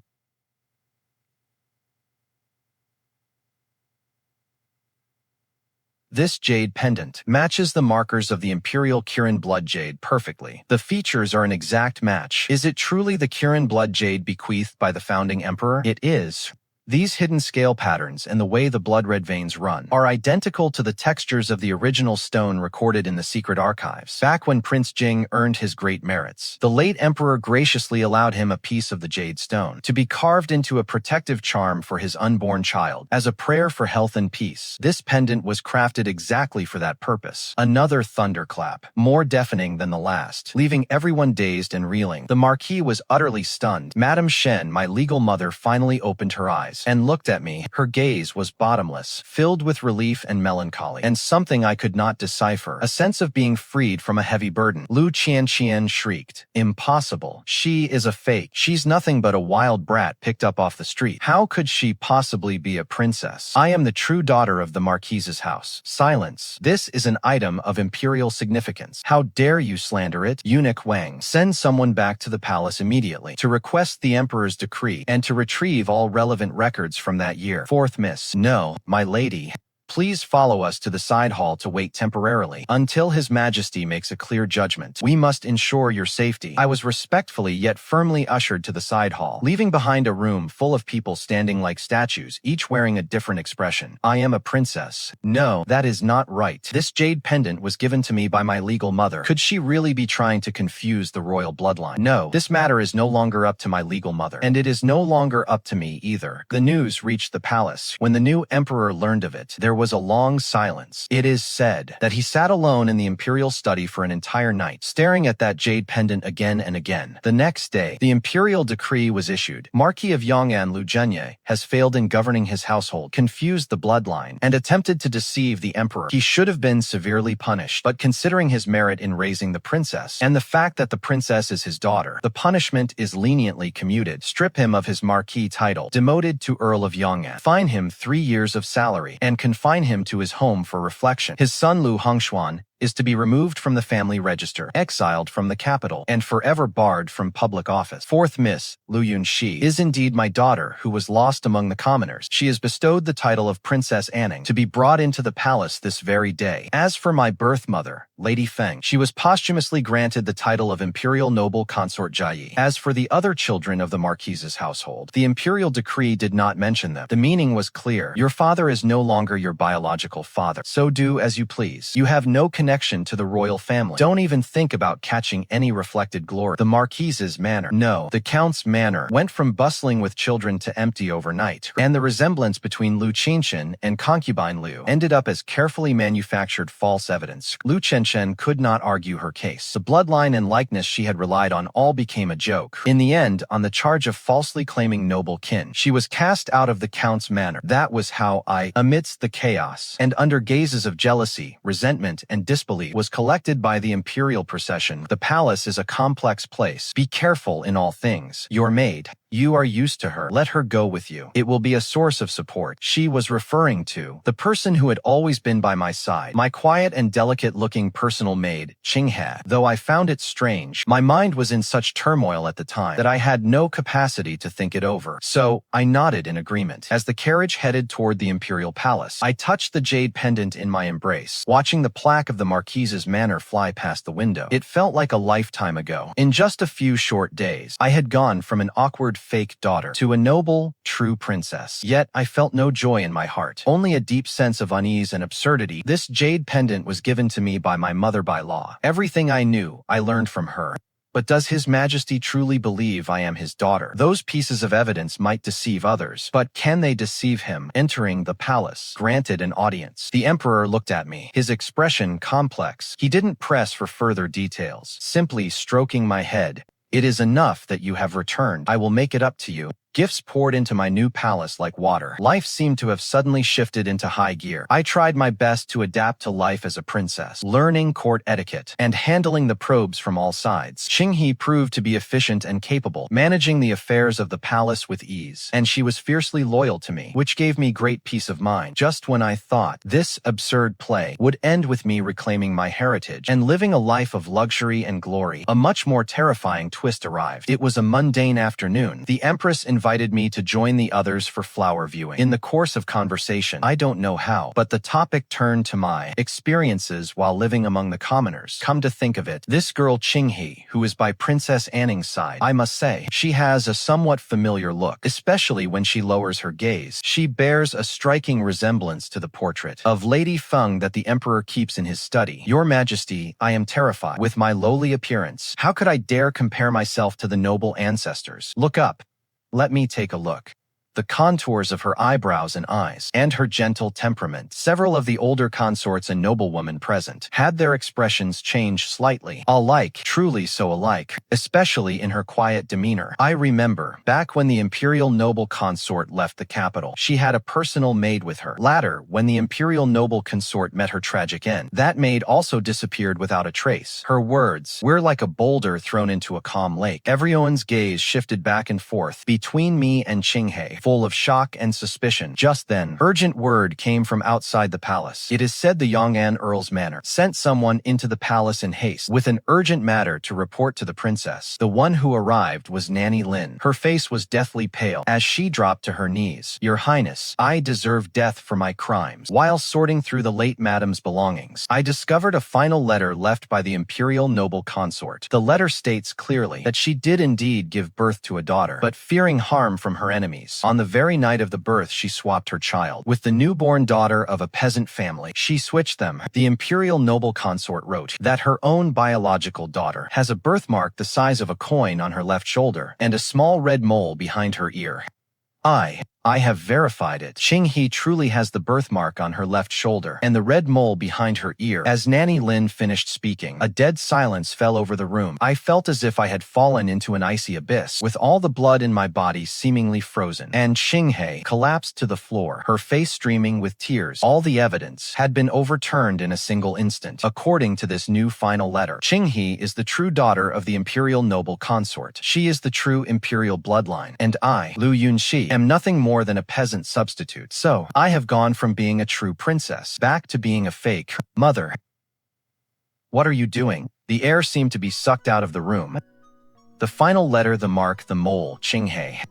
This jade pendant matches the markers of the Imperial Kirin blood jade perfectly. The features are an exact match. Is it truly the Kirin blood jade bequeathed by the founding emperor? It is. These hidden scale patterns and the way the blood-red veins run are identical to the textures of the original stone recorded in the secret archives. Back when Prince Jing earned his great merits, the late emperor graciously allowed him a piece of the jade stone to be carved into a protective charm for his unborn child, as a prayer for health and peace. This pendant was crafted exactly for that purpose. Another thunderclap, more deafening than the last, leaving everyone dazed and reeling. The Marquis was utterly stunned. Madame Shen, my legal mother, finally opened her eyes and looked at me. Her gaze was bottomless, filled with relief and melancholy, and something I could not decipher, a sense of being freed from a heavy burden. Lu Qianqian shrieked, "Impossible. She is a fake. She's nothing but a wild brat picked up off the street. How could she possibly be a princess? I am the true daughter of the Marquis's house." Silence. This is an item of imperial significance. How dare you slander it? Eunuch Wang, send someone back to the palace immediately to request the emperor's decree and to retrieve all relevant records from that year. Fourth Miss. No, my lady. Please follow us to the side hall to wait temporarily until His Majesty makes a clear judgment. We must ensure your safety. I was respectfully yet firmly ushered to the side hall, leaving behind a room full of people standing like statues, each wearing a different expression. I am a princess. No, that is not right. This jade pendant was given to me by my legal mother. Could she really be trying to confuse the royal bloodline? No, this matter is no longer up to my legal mother, and it is no longer up to me either. The news reached the palace. When the new emperor learned of it, there was a long silence. It is said that he sat alone in the imperial study for an entire night, staring at that jade pendant again and again. The next day, the imperial decree was issued. Marquis of Yong'an Lu Qianqian has failed in governing his household, confused the bloodline, and attempted to deceive the emperor. He should have been severely punished, but considering his merit in raising the princess, and the fact that the princess is his daughter, the punishment is leniently commuted. Strip him of his marquis title, demoted to Earl of Yong'an, fine him 3 years of salary, and confine him to his home for reflection. His son Lu Hongxuan is to be removed from the family register, exiled from the capital, and forever barred from public office. Fourth Miss, Lu Yunxi, is indeed my daughter who was lost among the commoners. She is bestowed the title of Princess Anning, to be brought into the palace this very day. As for my birth mother, Lady Feng, she was posthumously granted the title of Imperial Noble Consort Jiayi. As for the other children of the Marquis's household, the imperial decree did not mention them. The meaning was clear. Your father is no longer your biological father, so do as you please. You have no connection to the royal family. Don't even think about catching any reflected glory. The Marquis's manor, no, the Count's manor, went from bustling with children to empty overnight, and the resemblance between Lu Qianqian and concubine Lu ended up as carefully manufactured false evidence. Lu Qianqian could not argue her case. The bloodline and likeness she had relied on all became a joke. In the end, on the charge of falsely claiming noble kin, she was cast out of the Count's manor. That was how I, amidst the chaos, and under gazes of jealousy, resentment, and disbelief, was collected by the imperial procession. The palace is a complex place. Be careful in all things. Your maid, you are used to her. Let her go with you. It will be a source of support. She was referring to the person who had always been by my side, my quiet and delicate-looking personal maid, Qinghe. Though I found it strange, my mind was in such turmoil at the time that I had no capacity to think it over. So, I nodded in agreement. As the carriage headed toward the imperial palace, I touched the jade pendant in my embrace, watching the plaque of the Marquis's manor fly past the window. It felt like a lifetime ago. In just a few short days, I had gone from an awkward fake daughter to a noble, true princess. Yet, I felt no joy in my heart, only a deep sense of unease and absurdity. This jade pendant was given to me by my mother by law. Everything I knew, I learned from her. But does His Majesty truly believe I am his daughter? Those pieces of evidence might deceive others, but can they deceive him? Entering the palace, granted an audience. The emperor looked at me, his expression complex. He didn't press for further details, simply stroking my head. It is enough that you have returned. I will make it up to you. Gifts poured into my new palace like water. Life seemed to have suddenly shifted into high gear. I tried my best to adapt to life as a princess, learning court etiquette, and handling the probes from all sides. Qinghe proved to be efficient and capable, managing the affairs of the palace with ease, and she was fiercely loyal to me, which gave me great peace of mind. Just when I thought this absurd play would end with me reclaiming my heritage and living a life of luxury and glory, a much more terrifying twist arrived. It was a mundane afternoon. The Empress invited me to join the others for flower viewing. In the course of conversation, I don't know how, but the topic turned to my experiences while living among the commoners. Come to think of it, this girl Qinghe, who is by Princess Anning's side, I must say, she has a somewhat familiar look, especially when she lowers her gaze. She bears a striking resemblance to the portrait of Lady Feng that the Emperor keeps in his study. Your Majesty, I am terrified with my lowly appearance. How could I dare compare myself to the noble ancestors? Look up. Let me take a look. The contours of her eyebrows and eyes, and her gentle temperament. Several of the older consorts and noblewomen present had their expressions change slightly. Alike, truly so alike, especially in her quiet demeanor. I remember, back when the imperial noble consort left the capital, she had a personal maid with her. Later, when the imperial noble consort met her tragic end, that maid also disappeared without a trace. Her words, "We're like a boulder thrown into a calm lake." Everyone's gaze shifted back and forth between me and Qinghe, full of shock and suspicion. Just then, urgent word came from outside the palace. It is said the Yong'an Earl's manor sent someone into the palace in haste with an urgent matter to report to the princess. The one who arrived was Nanny Lin. Her face was deathly pale as she dropped to her knees. "Your Highness, I deserve death for my crimes." While sorting through the late madam's belongings, I discovered a final letter left by the imperial noble consort. The letter states clearly that she did indeed give birth to a daughter, but fearing harm from her enemies, on the very night of the birth she swapped her child with the newborn daughter of a peasant family. She switched them. The imperial noble consort wrote that her own biological daughter has a birthmark the size of a coin on her left shoulder and a small red mole behind her ear. I have verified it. Qinghe truly has the birthmark on her left shoulder and the red mole behind her ear. As Nanny Lin finished speaking, a dead silence fell over the room. I felt as if I had fallen into an icy abyss, with all the blood in my body seemingly frozen. And Qinghe collapsed to the floor, her face streaming with tears. All the evidence had been overturned in a single instant. According to this new final letter, Qinghe is the true daughter of the imperial noble consort. She is the true imperial bloodline, and I, Lu Yunxi, am nothing more than a peasant substitute. So, I have gone from being a true princess back to being a fake mother. What are you doing? The air seemed to be sucked out of the room. The final letter, the mark, the mole, Qinghe.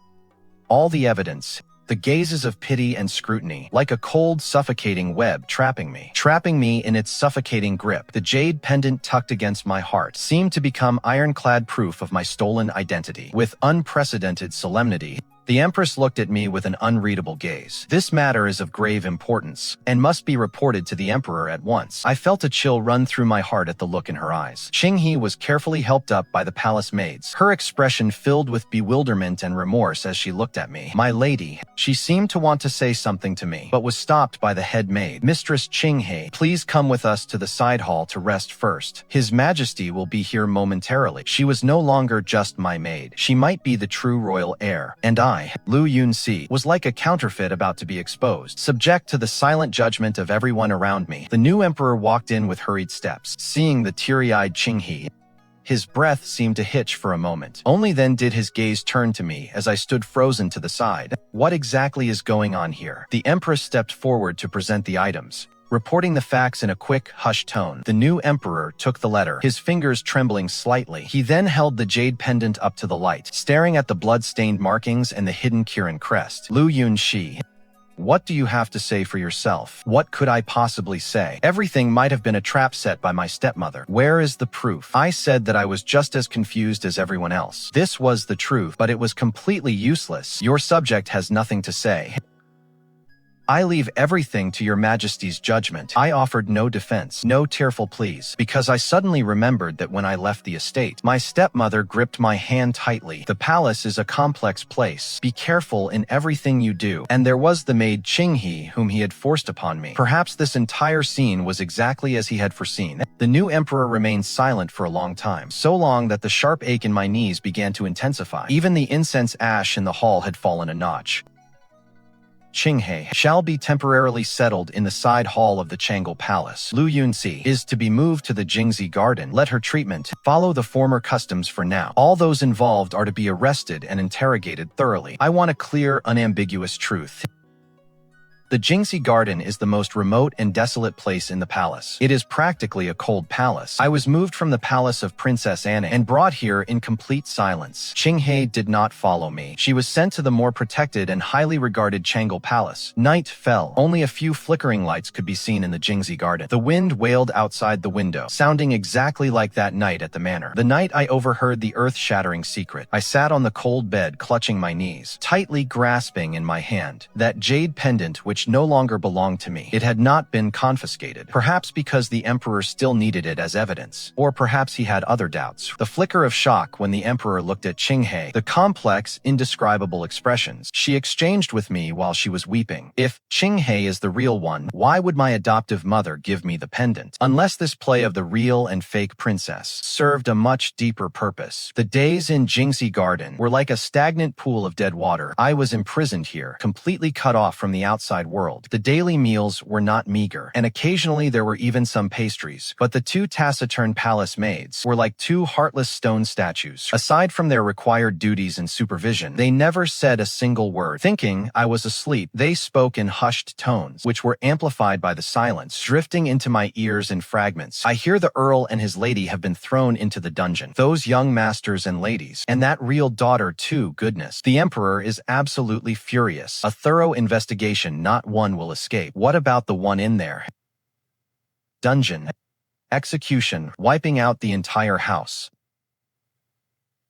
All the evidence, the gazes of pity and scrutiny, like a cold, suffocating web trapping me in its suffocating grip. The jade pendant tucked against my heart seemed to become ironclad proof of my stolen identity. With unprecedented solemnity, the Empress looked at me with an unreadable gaze. This matter is of grave importance and must be reported to the Emperor at once. I felt a chill run through my heart at the look in her eyes. Qinghe was carefully helped up by the palace maids, her expression filled with bewilderment and remorse as she looked at me. "My lady," she seemed to want to say something to me, but was stopped by the head maid. "Mistress Qinghe, please come with us to the side hall to rest first. His Majesty will be here momentarily." She was no longer just my maid. She might be the true royal heir, and I, Lu Yunxi, was like a counterfeit about to be exposed, subject to the silent judgment of everyone around me. The new emperor walked in with hurried steps. Seeing the teary-eyed Qinghe, his breath seemed to hitch for a moment. Only then did his gaze turn to me as I stood frozen to the side. What exactly is going on here? The empress stepped forward to present the items, reporting the facts in a quick, hushed tone. The new emperor took the letter, his fingers trembling slightly. He then held the jade pendant up to the light, staring at the blood-stained markings and the hidden Kirin crest. "Lu Yunxi, what do you have to say for yourself?" What could I possibly say? Everything might have been a trap set by my stepmother. Where is the proof? I said that I was just as confused as everyone else. This was the truth, but it was completely useless. Your subject has nothing to say. I leave everything to your majesty's judgment. I offered no defense, no tearful pleas, because I suddenly remembered that when I left the estate, my stepmother gripped my hand tightly. The palace is a complex place. Be careful in everything you do. And there was the maid Qinghe, whom he had forced upon me. Perhaps this entire scene was exactly as he had foreseen. The new emperor remained silent for a long time, so long that the sharp ache in my knees began to intensify. Even the incense ash in the hall had fallen a notch. Qinghe shall be temporarily settled in the side hall of the Changle Palace. Yunxi is to be moved to the Jingxi Garden. Let her treatment follow the former customs for now. All those involved are to be arrested and interrogated thoroughly. I want a clear, unambiguous truth. The Jingxi Garden is the most remote and desolate place in the palace. It is practically a cold palace. I was moved from the palace of Princess Anne and brought here in complete silence. Qinghe did not follow me. She was sent to the more protected and highly regarded Changle Palace. Night fell. Only a few flickering lights could be seen in the Jingxi Garden. The wind wailed outside the window, sounding exactly like that night at the manor. The night I overheard the earth-shattering secret. I sat on the cold bed, clutching my knees, tightly grasping in my hand that jade pendant which no longer belonged to me. It had not been confiscated, perhaps because the emperor still needed it as evidence, or perhaps he had other doubts. The flicker of shock when the emperor looked at Qinghe, the complex, indescribable expressions she exchanged with me while she was weeping. If Qinghe is the real one, why would my adoptive mother give me the pendant? Unless this play of the real and fake princess served a much deeper purpose. The days in Jingxi Garden were like a stagnant pool of dead water. I was imprisoned here, completely cut off from the outside world. The daily meals were not meager, and occasionally there were even some pastries, but the two taciturn palace maids were like two heartless stone statues. Aside from their required duties and supervision, they never said a single word. Thinking I was asleep, they spoke in hushed tones, which were amplified by the silence, drifting into my ears in fragments. I hear the Earl and his lady have been thrown into the dungeon. Those young masters and ladies, and that real daughter too, goodness. The emperor is absolutely furious. A thorough investigation, not one will escape. What about the one in there? Dungeon. Execution, wiping out the entire house.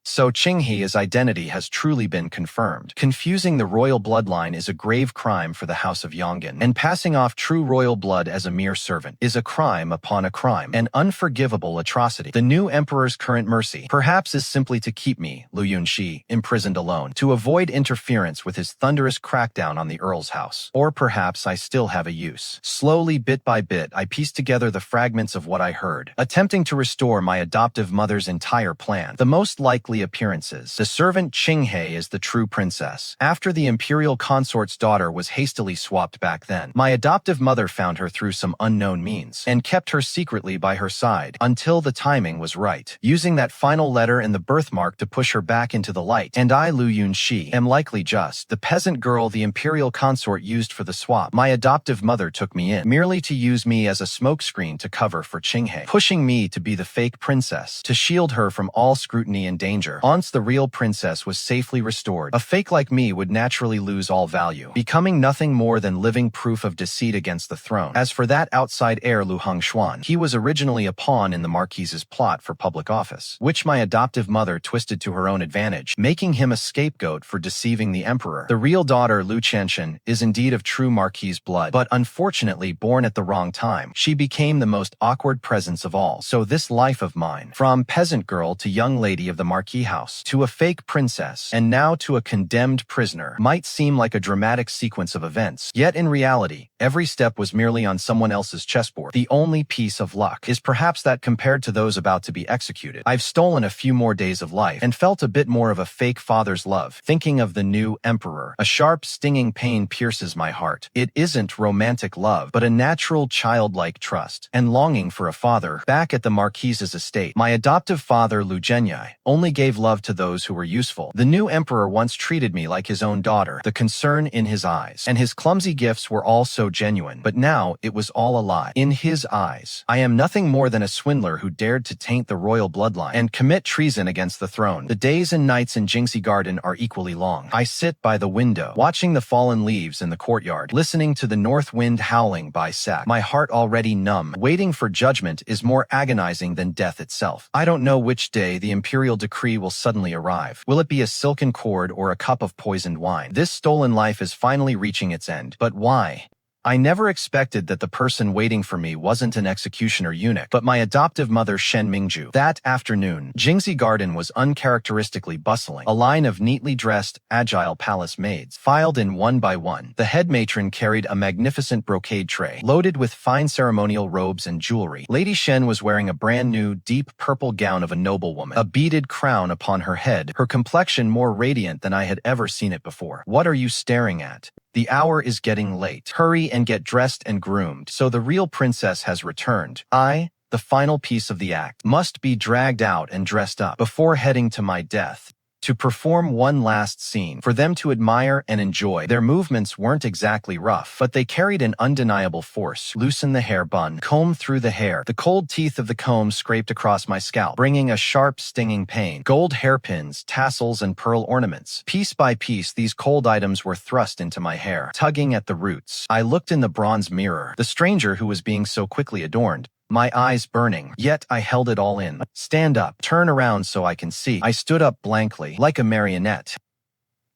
So Qinghe's identity has truly been confirmed. Confusing the royal bloodline is a grave crime for the House of Yong'an, and passing off true royal blood as a mere servant is a crime upon a crime, an unforgivable atrocity. The new emperor's current mercy, perhaps, is simply to keep me, Lu Yunxi, imprisoned alone, to avoid interference with his thunderous crackdown on the Earl's house. Or perhaps I still have a use. Slowly, bit by bit, I pieced together the fragments of what I heard, attempting to restore my adoptive mother's entire plan. The most likely appearances. The servant Qinghe is the true princess. After the imperial consort's daughter was hastily swapped back then, my adoptive mother found her through some unknown means, and kept her secretly by her side until the timing was right, using that final letter and the birthmark to push her back into the light. And I, Lu Yunxi, am likely just the peasant girl the imperial consort used for the swap. My adoptive mother took me in, merely to use me as a smokescreen to cover for Qinghe, pushing me to be the fake princess, to shield her from all scrutiny and danger. Once the real princess was safely restored, a fake like me would naturally lose all value, becoming nothing more than living proof of deceit against the throne. As for that outside heir Lu Qianqian, he was originally a pawn in the Marquis's plot for public office, which my adoptive mother twisted to her own advantage, making him a scapegoat for deceiving the emperor. The real daughter, Lu Qianqian, is indeed of true Marquis blood, but unfortunately born at the wrong time. She became the most awkward presence of all. So this life of mine, from peasant girl to young lady of the Marquis house, to a fake princess, and now to a condemned prisoner, might seem like a dramatic sequence of events. Yet in reality, every step was merely on someone else's chessboard. The only piece of luck is perhaps that compared to those about to be executed, I've stolen a few more days of life and felt a bit more of a fake father's love. Thinking of the new emperor, a sharp, stinging pain pierces my heart. It isn't romantic love, but a natural, childlike trust and longing for a father. Back at the Marquis's estate, my adoptive father, Lu Qianqian, only gave love to those who were useful. The new emperor once treated me like his own daughter, the concern in his eyes, and his clumsy gifts were all so genuine. But now it was all a lie. In his eyes, I am nothing more than a swindler who dared to taint the royal bloodline and commit treason against the throne. The days and nights in Jingxi Garden are equally long. I sit by the window, watching the fallen leaves in the courtyard, listening to the north wind howling by sack, my heart already numb. Waiting for judgment is more agonizing than death itself. I don't know which day the imperial decree tree will suddenly arrive. Will it be a silken cord or a cup of poisoned wine? This stolen life is finally reaching its end. But why? I never expected that the person waiting for me wasn't an executioner eunuch, but my adoptive mother Shen Mingju. That afternoon, Jingxi Garden was uncharacteristically bustling. A line of neatly dressed, agile palace maids filed in one by one. The head matron carried a magnificent brocade tray, loaded with fine ceremonial robes and jewelry. Lady Shen was wearing a brand new, deep purple gown of a noblewoman, a beaded crown upon her head, her complexion more radiant than I had ever seen it before. What are you staring at? The hour is getting late. Hurry and get dressed and groomed. So the real princess has returned. I, the final piece of the act, must be dragged out and dressed up before heading to my death, to perform one last scene, for them to admire and enjoy. Their movements weren't exactly rough, but they carried an undeniable force. Loosen the hair bun, comb through the hair. The cold teeth of the comb scraped across my scalp, bringing a sharp, stinging pain. Gold hairpins, tassels, and pearl ornaments. Piece by piece, these cold items were thrust into my hair, tugging at the roots. I looked in the bronze mirror, the stranger who was being so quickly adorned, my eyes burning, yet I held it all in. Stand up, turn around so I can see. I stood up blankly, like a marionette.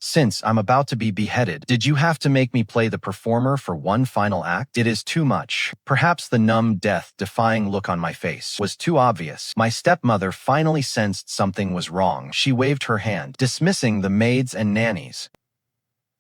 Since I'm about to be beheaded, did you have to make me play the performer for one final act? It is too much. Perhaps the numb, death-defying look on my face was too obvious. My stepmother finally sensed something was wrong. She waved her hand, dismissing the maids and nannies.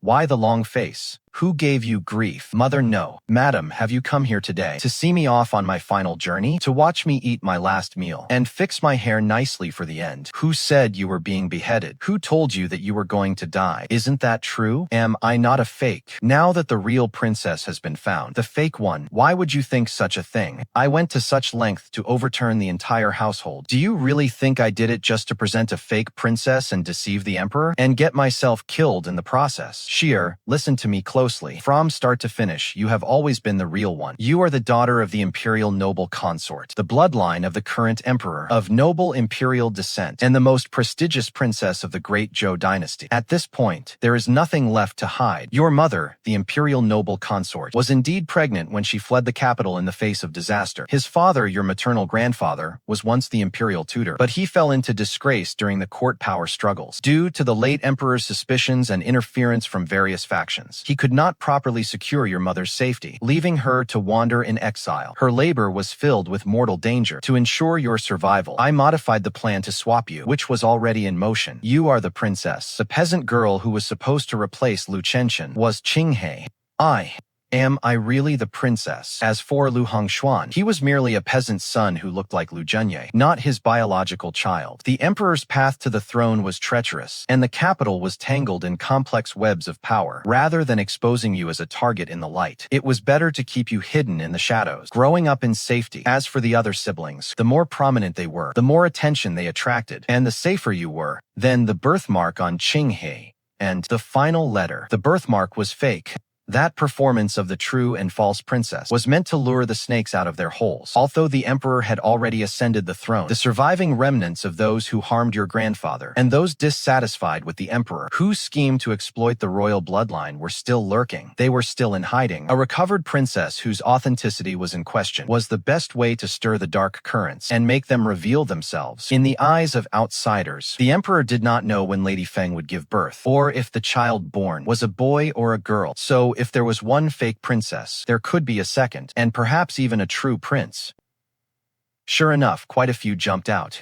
Why the long face? Who gave you grief? Mother, no. Madam, have you come here today to see me off on my final journey? To watch me eat my last meal and fix my hair nicely for the end? Who said you were being beheaded? Who told you that you were going to die? Isn't that true? Am I not a fake? Now that the real princess has been found, the fake one, why would you think such a thing? I went to such length to overturn the entire household. Do you really think I did it just to present a fake princess and deceive the emperor? And get myself killed in the process? Sheer, listen to me closely. From start to finish, you have always been the real one. You are the daughter of the imperial noble consort, the bloodline of the current emperor, of noble imperial descent, and the most prestigious princess of the great Zhou dynasty. At this point, there is nothing left to hide. Your mother, the imperial noble consort, was indeed pregnant when she fled the capital in the face of disaster. His father, your maternal grandfather, was once the imperial tutor, but he fell into disgrace during the court power struggles, due to the late emperor's suspicions and interference from various factions. He could not properly secure your mother's safety, leaving her to wander in exile. Her labor was filled with mortal danger. To ensure your survival, I modified the plan to swap you, which was already in motion. You are the princess. The peasant girl who was supposed to replace Lu Qianqian was Qinghe. Am I really the princess? As for Lu Hongxuan, he was merely a peasant's son who looked like Lu Zhenye, not his biological child. The emperor's path to the throne was treacherous, and the capital was tangled in complex webs of power. Rather than exposing you as a target in the light, it was better to keep you hidden in the shadows, growing up in safety. As for the other siblings, the more prominent they were, the more attention they attracted, and the safer you were. Then the birthmark on Qinghe, and the final letter. The birthmark was fake. That performance of the true and false princess was meant to lure the snakes out of their holes. Although the emperor had already ascended the throne, the surviving remnants of those who harmed your grandfather and those dissatisfied with the emperor who schemed to exploit the royal bloodline were still lurking. They were still in hiding. A recovered princess whose authenticity was in question was the best way to stir the dark currents and make them reveal themselves. In the eyes of outsiders, the emperor did not know when Lady Feng would give birth, or if the child born was a boy or a girl. So if there was one fake princess, there could be a second, and perhaps even a true prince. Sure enough, quite a few jumped out.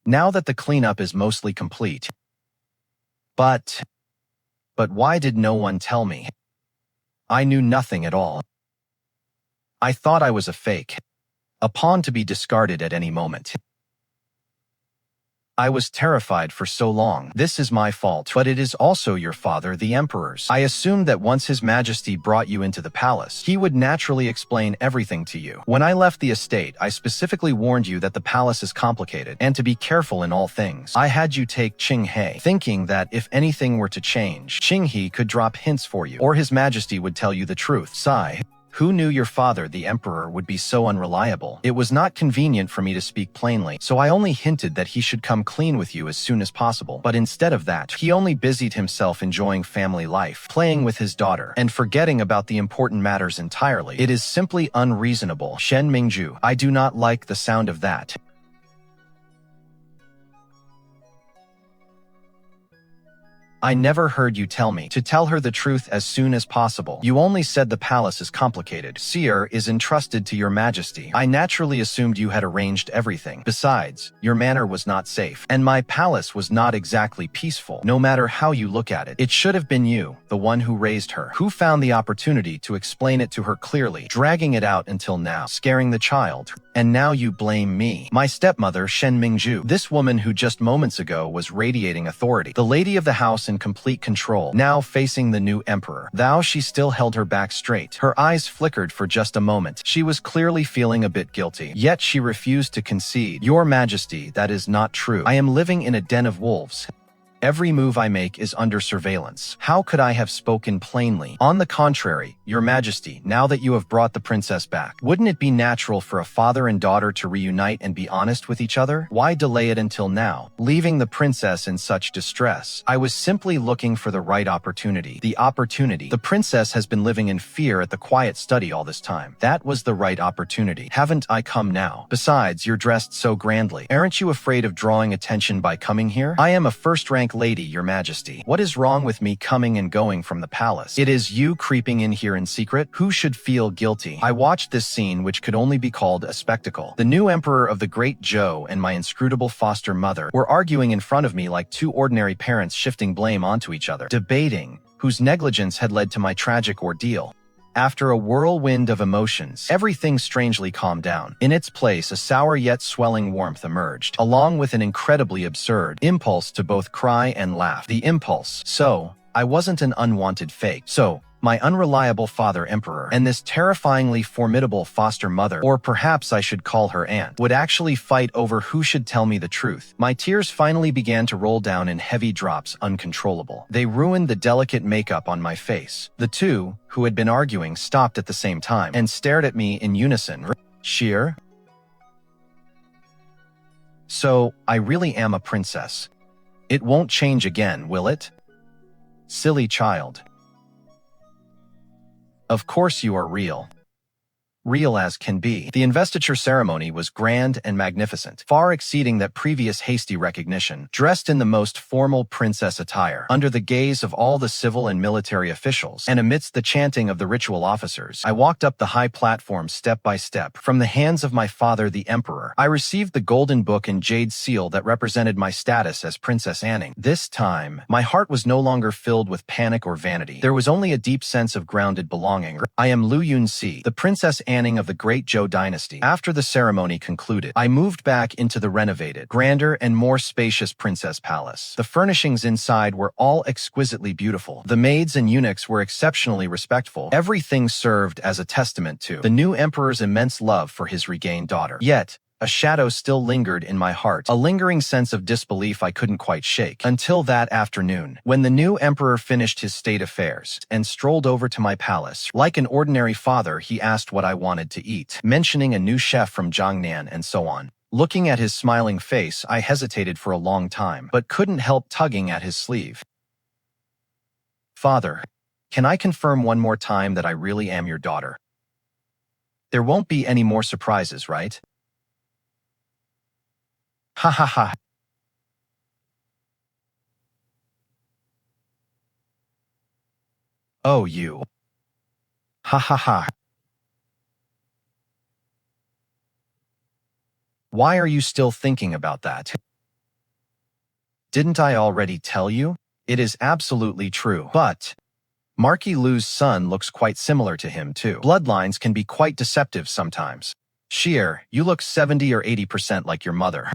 Now that the cleanup is mostly complete. But why did no one tell me? I knew nothing at all. I thought I was a fake, a pawn to be discarded at any moment. I was terrified for so long. This is my fault, but it is also your father, the emperor's. I assumed that once His Majesty brought you into the palace, he would naturally explain everything to you. When I left the estate, I specifically warned you that the palace is complicated and to be careful in all things. I had you take Qinghe, thinking that if anything were to change, Qinghe could drop hints for you, or His Majesty would tell you the truth. Sigh. Who knew your father, the emperor, would be so unreliable? It was not convenient for me to speak plainly, so I only hinted that he should come clean with you as soon as possible. But instead of that, he only busied himself enjoying family life, playing with his daughter, and forgetting about the important matters entirely. It is simply unreasonable. Shen Mingju, I do not like the sound of that. I never heard you tell me to tell her the truth as soon as possible. You only said the palace is complicated. Seer is entrusted to your majesty. I naturally assumed you had arranged everything. Besides, your manor was not safe, and my palace was not exactly peaceful. No matter how you look at it, it should have been you, the one who raised her, who found the opportunity to explain it to her clearly, dragging it out until now, scaring the child. And now you blame me. My stepmother, Shen Mingzhu, this woman who just moments ago was radiating authority, the lady of the house in complete control, now facing the new emperor. Thou she still held her back straight. Her eyes flickered for just a moment. She was clearly feeling a bit guilty, yet she refused to concede. Your Majesty, that is not true. I am living in a den of wolves. Every move I make is under surveillance. How could I have spoken plainly? On the contrary, Your Majesty, now that you have brought the princess back, wouldn't it be natural for a father and daughter to reunite and be honest with each other? Why delay it until now, leaving the princess in such distress? I was simply looking for the right opportunity. The opportunity. The princess has been living in fear at the quiet study all this time. That was the right opportunity. Haven't I come now? Besides, you're dressed so grandly. Aren't you afraid of drawing attention by coming here? I am a first-rank lady, Your Majesty. What is wrong with me coming and going from the palace? It is you creeping in here in secret? Who should feel guilty? I watched this scene, which could only be called a spectacle. The new emperor of the Great Zhou and my inscrutable foster mother were arguing in front of me like two ordinary parents, shifting blame onto each other, debating whose negligence had led to my tragic ordeal. After a whirlwind of emotions, everything strangely calmed down. In its place, a sour yet swelling warmth emerged, along with an incredibly absurd impulse to both cry and laugh. The impulse. So, I wasn't an unwanted fake. So, my unreliable father emperor and this terrifyingly formidable foster mother, or perhaps I should call her aunt, would actually fight over who should tell me the truth. My tears finally began to roll down in heavy drops, uncontrollable. They ruined the delicate makeup on my face. The two, who had been arguing, stopped at the same time and stared at me in unison. Sheer? So, I really am a princess. It won't change again, will it? Silly child. Of course you are real. Real as can be. The investiture ceremony was grand and magnificent, far exceeding that previous hasty recognition. Dressed in the most formal princess attire, under the gaze of all the civil and military officials, and amidst the chanting of the ritual officers, I walked up the high platform step by step. From the hands of my father, the emperor, I received the golden book and jade seal that represented my status as Princess Anning. This time, my heart was no longer filled with panic or vanity. There was only a deep sense of grounded belonging. I am Lu Yunxi, the Princess Anning of the Great Zhou dynasty. After the ceremony concluded, I moved back into the renovated, grander and more spacious princess palace. The furnishings inside were all exquisitely beautiful. The maids and eunuchs were exceptionally respectful. Everything served as a testament to the new emperor's immense love for his regained daughter. Yet, a shadow still lingered in my heart, a lingering sense of disbelief I couldn't quite shake. Until that afternoon, when the new emperor finished his state affairs and strolled over to my palace. Like an ordinary father, he asked what I wanted to eat, mentioning a new chef from Zhangnan and so on. Looking at his smiling face, I hesitated for a long time, but couldn't help tugging at his sleeve. Father, can I confirm one more time that I really am your daughter? There won't be any more surprises, right? Ha ha ha. Oh, you. Ha ha ha. Why are you still thinking about that? Didn't I already tell you? It is absolutely true. But Marquis Lu's son looks quite similar to him too. Bloodlines can be quite deceptive sometimes. Sheer, you look 70 or 80% like your mother.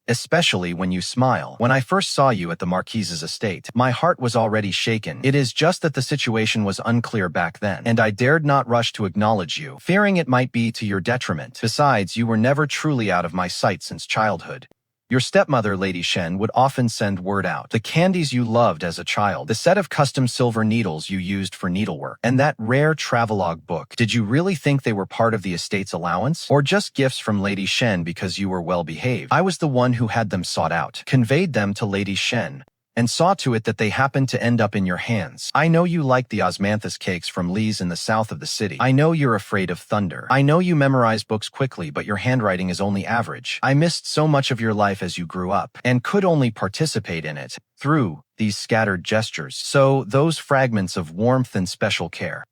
Especially when you smile. When I first saw you at the Marquise's estate, my heart was already shaken. It is just that the situation was unclear back then, and I dared not rush to acknowledge you, fearing it might be to your detriment. Besides, you were never truly out of my sight since childhood. Your stepmother, Lady Shen, would often send word out. The candies you loved as a child, the set of custom silver needles you used for needlework, and that rare travelogue book. Did you really think they were part of the estate's allowance? Or just gifts from Lady Shen because you were well behaved? I was the one who had them sought out, conveyed them to Lady Shen, and saw to it that they happened to end up in your hands. I know you like the osmanthus cakes from Lee's in the south of the city. I know you're afraid of thunder. I know you memorize books quickly, but your handwriting is only average. I missed so much of your life as you grew up, and could only participate in it through these scattered gestures. So those fragments of warmth and special care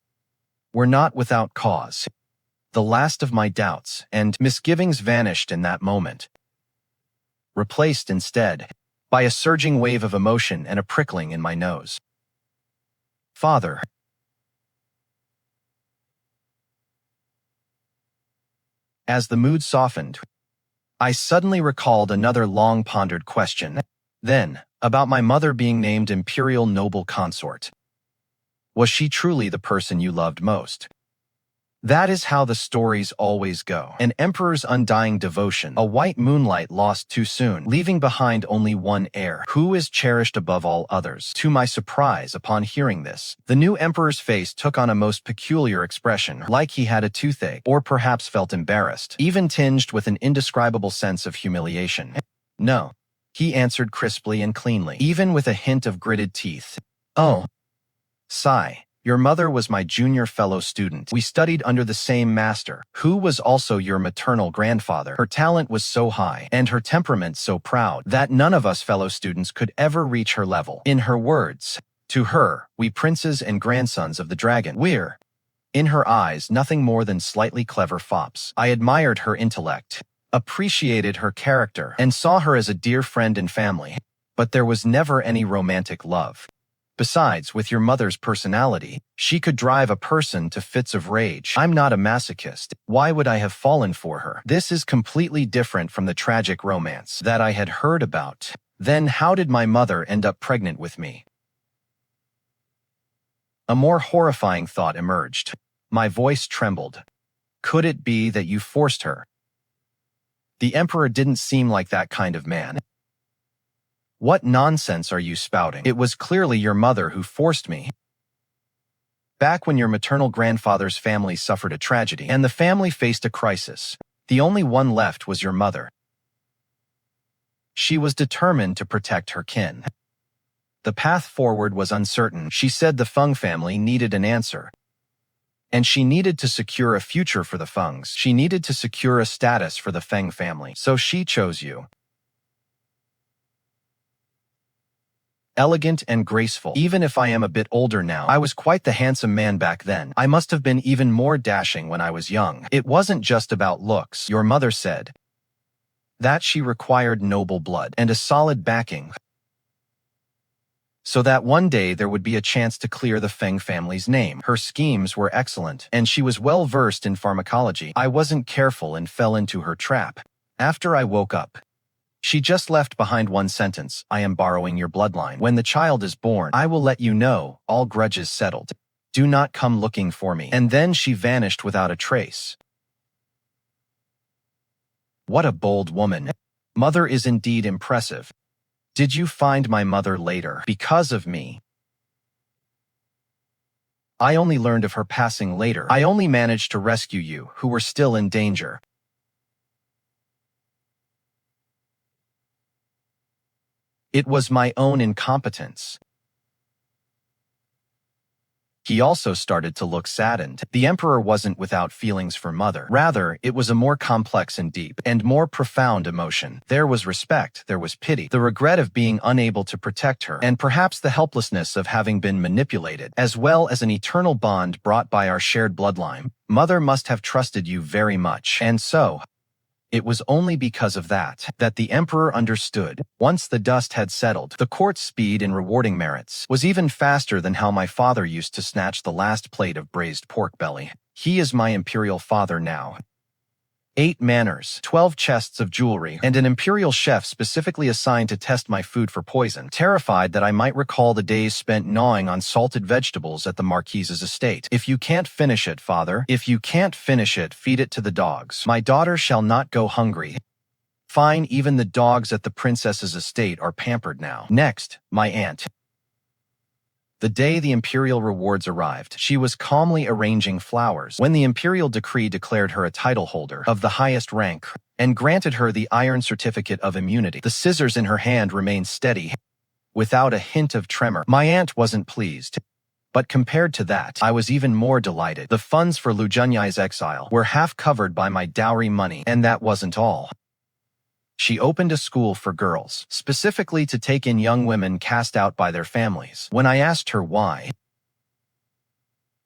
were not without cause. The last of my doubts and misgivings vanished in that moment, replaced instead by a surging wave of emotion and a prickling in my nose. Father. As the mood softened, I suddenly recalled another long-pondered question. Then, about my mother being named Imperial Noble Consort. Was she truly the person you loved most? That is how the stories always go. An emperor's undying devotion, a white moonlight lost too soon, leaving behind only one heir, who is cherished above all others. To my surprise, upon hearing this, the new emperor's face took on a most peculiar expression, like he had a toothache, or perhaps felt embarrassed, even tinged with an indescribable sense of humiliation. No, he answered crisply and cleanly, even with a hint of gritted teeth. Oh. Sigh. Your mother was my junior fellow student. We studied under the same master, who was also your maternal grandfather. Her talent was so high, and her temperament so proud, that none of us fellow students could ever reach her level. In her words, to her, we princes and grandsons of the dragon, we're, in her eyes, nothing more than slightly clever fops. I admired her intellect, appreciated her character, and saw her as a dear friend and family. But there was never any romantic love. Besides, with your mother's personality, she could drive a person to fits of rage. I'm not a masochist. Why would I have fallen for her? This is completely different from the tragic romance that I had heard about. Then how did my mother end up pregnant with me? A more horrifying thought emerged. My voice trembled. Could it be that you forced her? The emperor didn't seem like that kind of man. What nonsense are you spouting? It was clearly your mother who forced me. Back when your maternal grandfather's family suffered a tragedy and the family faced a crisis, the only one left was your mother. She was determined to protect her kin. The path forward was uncertain. She said the Feng family needed an answer. And she needed to secure a future for the Fengs. She needed to secure a status for the Feng family. So she chose you. Elegant and graceful. Even if I am a bit older now, I was quite the handsome man back then. I must have been even more dashing when I was young. It wasn't just about looks. Your mother said that she required noble blood and a solid backing, so that one day there would be a chance to clear the Feng family's name. Her schemes were excellent, and she was well versed in pharmacology. I wasn't careful and fell into her trap. After I woke up, she just left behind one sentence: I am borrowing your bloodline. When the child is born, I will let you know, all grudges settled. Do not come looking for me. And then she vanished without a trace. What a bold woman. Mother is indeed impressive. Did you find my mother later? Because of me. I only learned of her passing later. I only managed to rescue you, who were still in danger. It was my own incompetence. He also started to look saddened. The emperor wasn't without feelings for mother. Rather, it was a more complex and deep, and more profound emotion. There was respect, there was pity, the regret of being unable to protect her, and perhaps the helplessness of having been manipulated, as well as an eternal bond brought by our shared bloodline. Mother must have trusted you very much, and so it was only because of that the emperor understood. Once the dust had settled, the court's speed in rewarding merits was even faster than how my father used to snatch the last plate of braised pork belly. He is my imperial father now. 8 manors, 12 chests of jewelry, and an imperial chef specifically assigned to test my food for poison, terrified that I might recall the days spent gnawing on salted vegetables at the Marquis's estate. If you can't finish it, father, if you can't finish it, feed it to the dogs. My daughter shall not go hungry. Fine, even the dogs at the princess's estate are pampered now. Next, my aunt. The day the imperial rewards arrived, she was calmly arranging flowers when the imperial decree declared her a title holder of the highest rank and granted her the iron certificate of immunity. The scissors in her hand remained steady, without a hint of tremor. My aunt wasn't pleased. But compared to that, I was even more delighted. The funds for Lu Qianqian's exile were half covered by my dowry money, and that wasn't all. She opened a school for girls, specifically to take in young women cast out by their families. When I asked her why,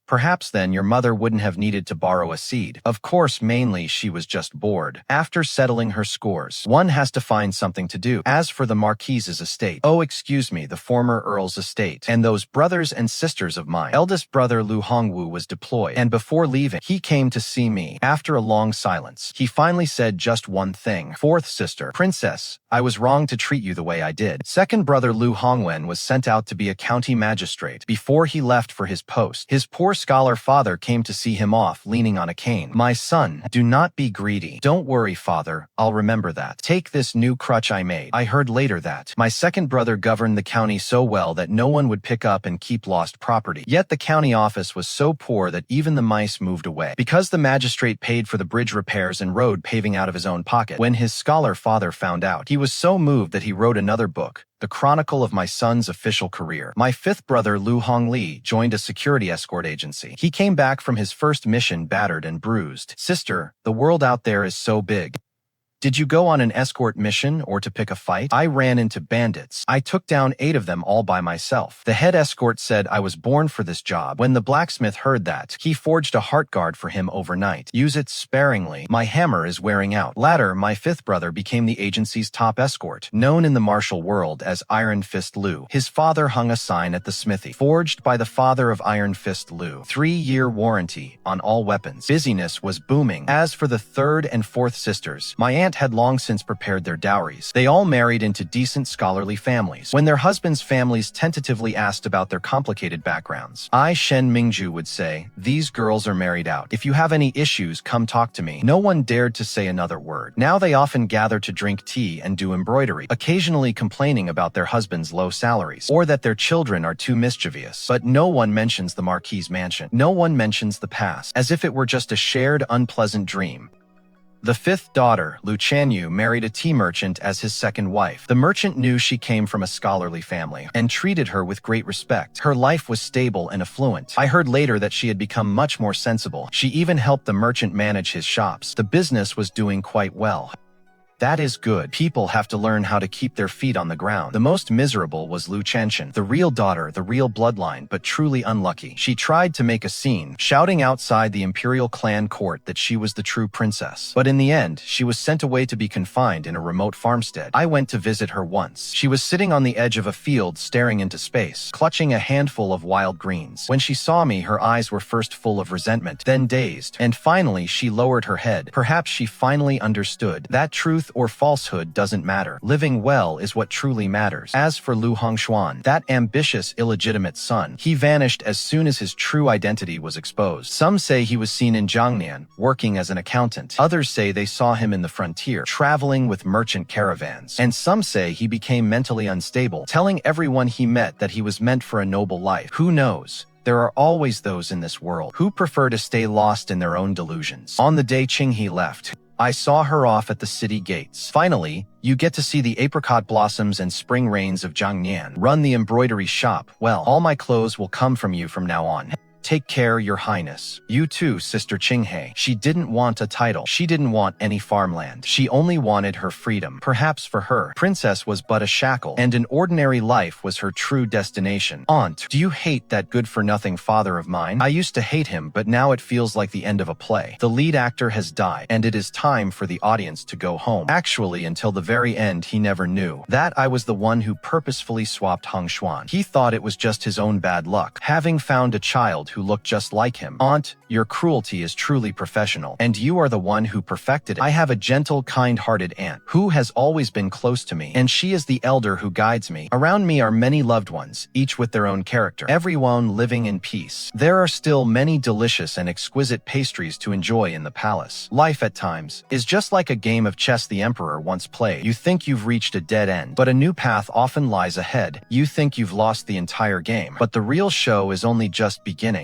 perhaps then your mother wouldn't have needed to borrow a seed. Of course, mainly she was just bored. After settling her scores, one has to find something to do. As for the Marquis's estate, the former Earl's estate, and those brothers and sisters of mine, eldest brother Lu Hongwu was deployed, and before leaving, he came to see me. After a long silence, he finally said just one thing. Fourth sister, Princess, I was wrong to treat you the way I did. Second brother Lu Hongwen was sent out to be a county magistrate. Before he left for his post, his poor scholar father came to see him off, leaning on a cane. My son, do not be greedy. Don't worry, father, I'll remember that. Take this new crutch I made. I heard later that my second brother governed the county so well that no one would pick up and keep lost property. Yet the county office was so poor that even the mice moved away. Because the magistrate paid for the bridge repairs and road paving out of his own pocket. When his scholar father found out, he was so moved that he wrote another book, The Chronicle of My Son's Official Career. My fifth brother, Lu Hongli, joined a security escort agency. He came back from his first mission battered and bruised. Sister, the world out there is so big. Did you go on an escort mission or to pick a fight? I ran into bandits. I took down 8 of them all by myself. The head escort said I was born for this job. When the blacksmith heard that, he forged a heart guard for him overnight. Use it sparingly. My hammer is wearing out. Latter, my fifth brother became the agency's top escort, known in the martial world as Iron Fist Lu. His father hung a sign at the smithy, forged by the father of Iron Fist Lu. 3-year warranty on all weapons. Busyness was booming. As for the third and fourth sisters, my aunt had long since prepared their dowries. They all married into decent scholarly families. When their husbands' families tentatively asked about their complicated backgrounds, Shen Mingju would say, "These girls are married out. If you have any issues, come talk to me." No one dared to say another word. Now they often gather to drink tea and do embroidery, occasionally complaining about their husbands' low salaries, or that their children are too mischievous. But no one mentions the Marquis' mansion. No one mentions the past, as if it were just a shared unpleasant dream. The fifth daughter, Lu Qianqian, married a tea merchant as his second wife. The merchant knew she came from a scholarly family and treated her with great respect. Her life was stable and affluent. I heard later that she had become much more sensible. She even helped the merchant manage his shops. The business was doing quite well. That is good. People have to learn how to keep their feet on the ground. The most miserable was Lu Qianqian, the real daughter, the real bloodline, but truly unlucky. She tried to make a scene, shouting outside the imperial clan court that she was the true princess. But in the end, she was sent away to be confined in a remote farmstead. I went to visit her once. She was sitting on the edge of a field staring into space, clutching a handful of wild greens. When she saw me, her eyes were first full of resentment, then dazed, and finally she lowered her head. Perhaps she finally understood that truth or falsehood doesn't matter. Living well is what truly matters. As for Lu Hongshuan, that ambitious, illegitimate son, he vanished as soon as his true identity was exposed. Some say he was seen in Jiangnan, working as an accountant. Others say they saw him in the frontier, traveling with merchant caravans. And some say he became mentally unstable, telling everyone he met that he was meant for a noble life. Who knows? There are always those in this world who prefer to stay lost in their own delusions. On the day Qinghe left, I saw her off at the city gates. Finally, you get to see the apricot blossoms and spring rains of Jiangnan. Run the embroidery shop. Well, all my clothes will come from you from now on. Take care, Your Highness. You too, Sister Qinghe. She didn't want a title. She didn't want any farmland. She only wanted her freedom. Perhaps for her, princess was but a shackle, and an ordinary life was her true destination. Aunt, do you hate that good-for-nothing father of mine? I used to hate him, but now it feels like the end of a play. The lead actor has died, and it is time for the audience to go home. Actually, until the very end, he never knew that I was the one who purposefully swapped Hongshuan. He thought it was just his own bad luck, having found a child who looked just like him. Aunt, your cruelty is truly professional, and you are the one who perfected it. I have a gentle, kind-hearted aunt who has always been close to me, and she is the elder who guides me. Around me are many loved ones, each with their own character, everyone living in peace. There are still many delicious and exquisite pastries to enjoy in the palace. Life at times is just like a game of chess the emperor once played. You think you've reached a dead end, but a new path often lies ahead. You think you've lost the entire game, but the real show is only just beginning.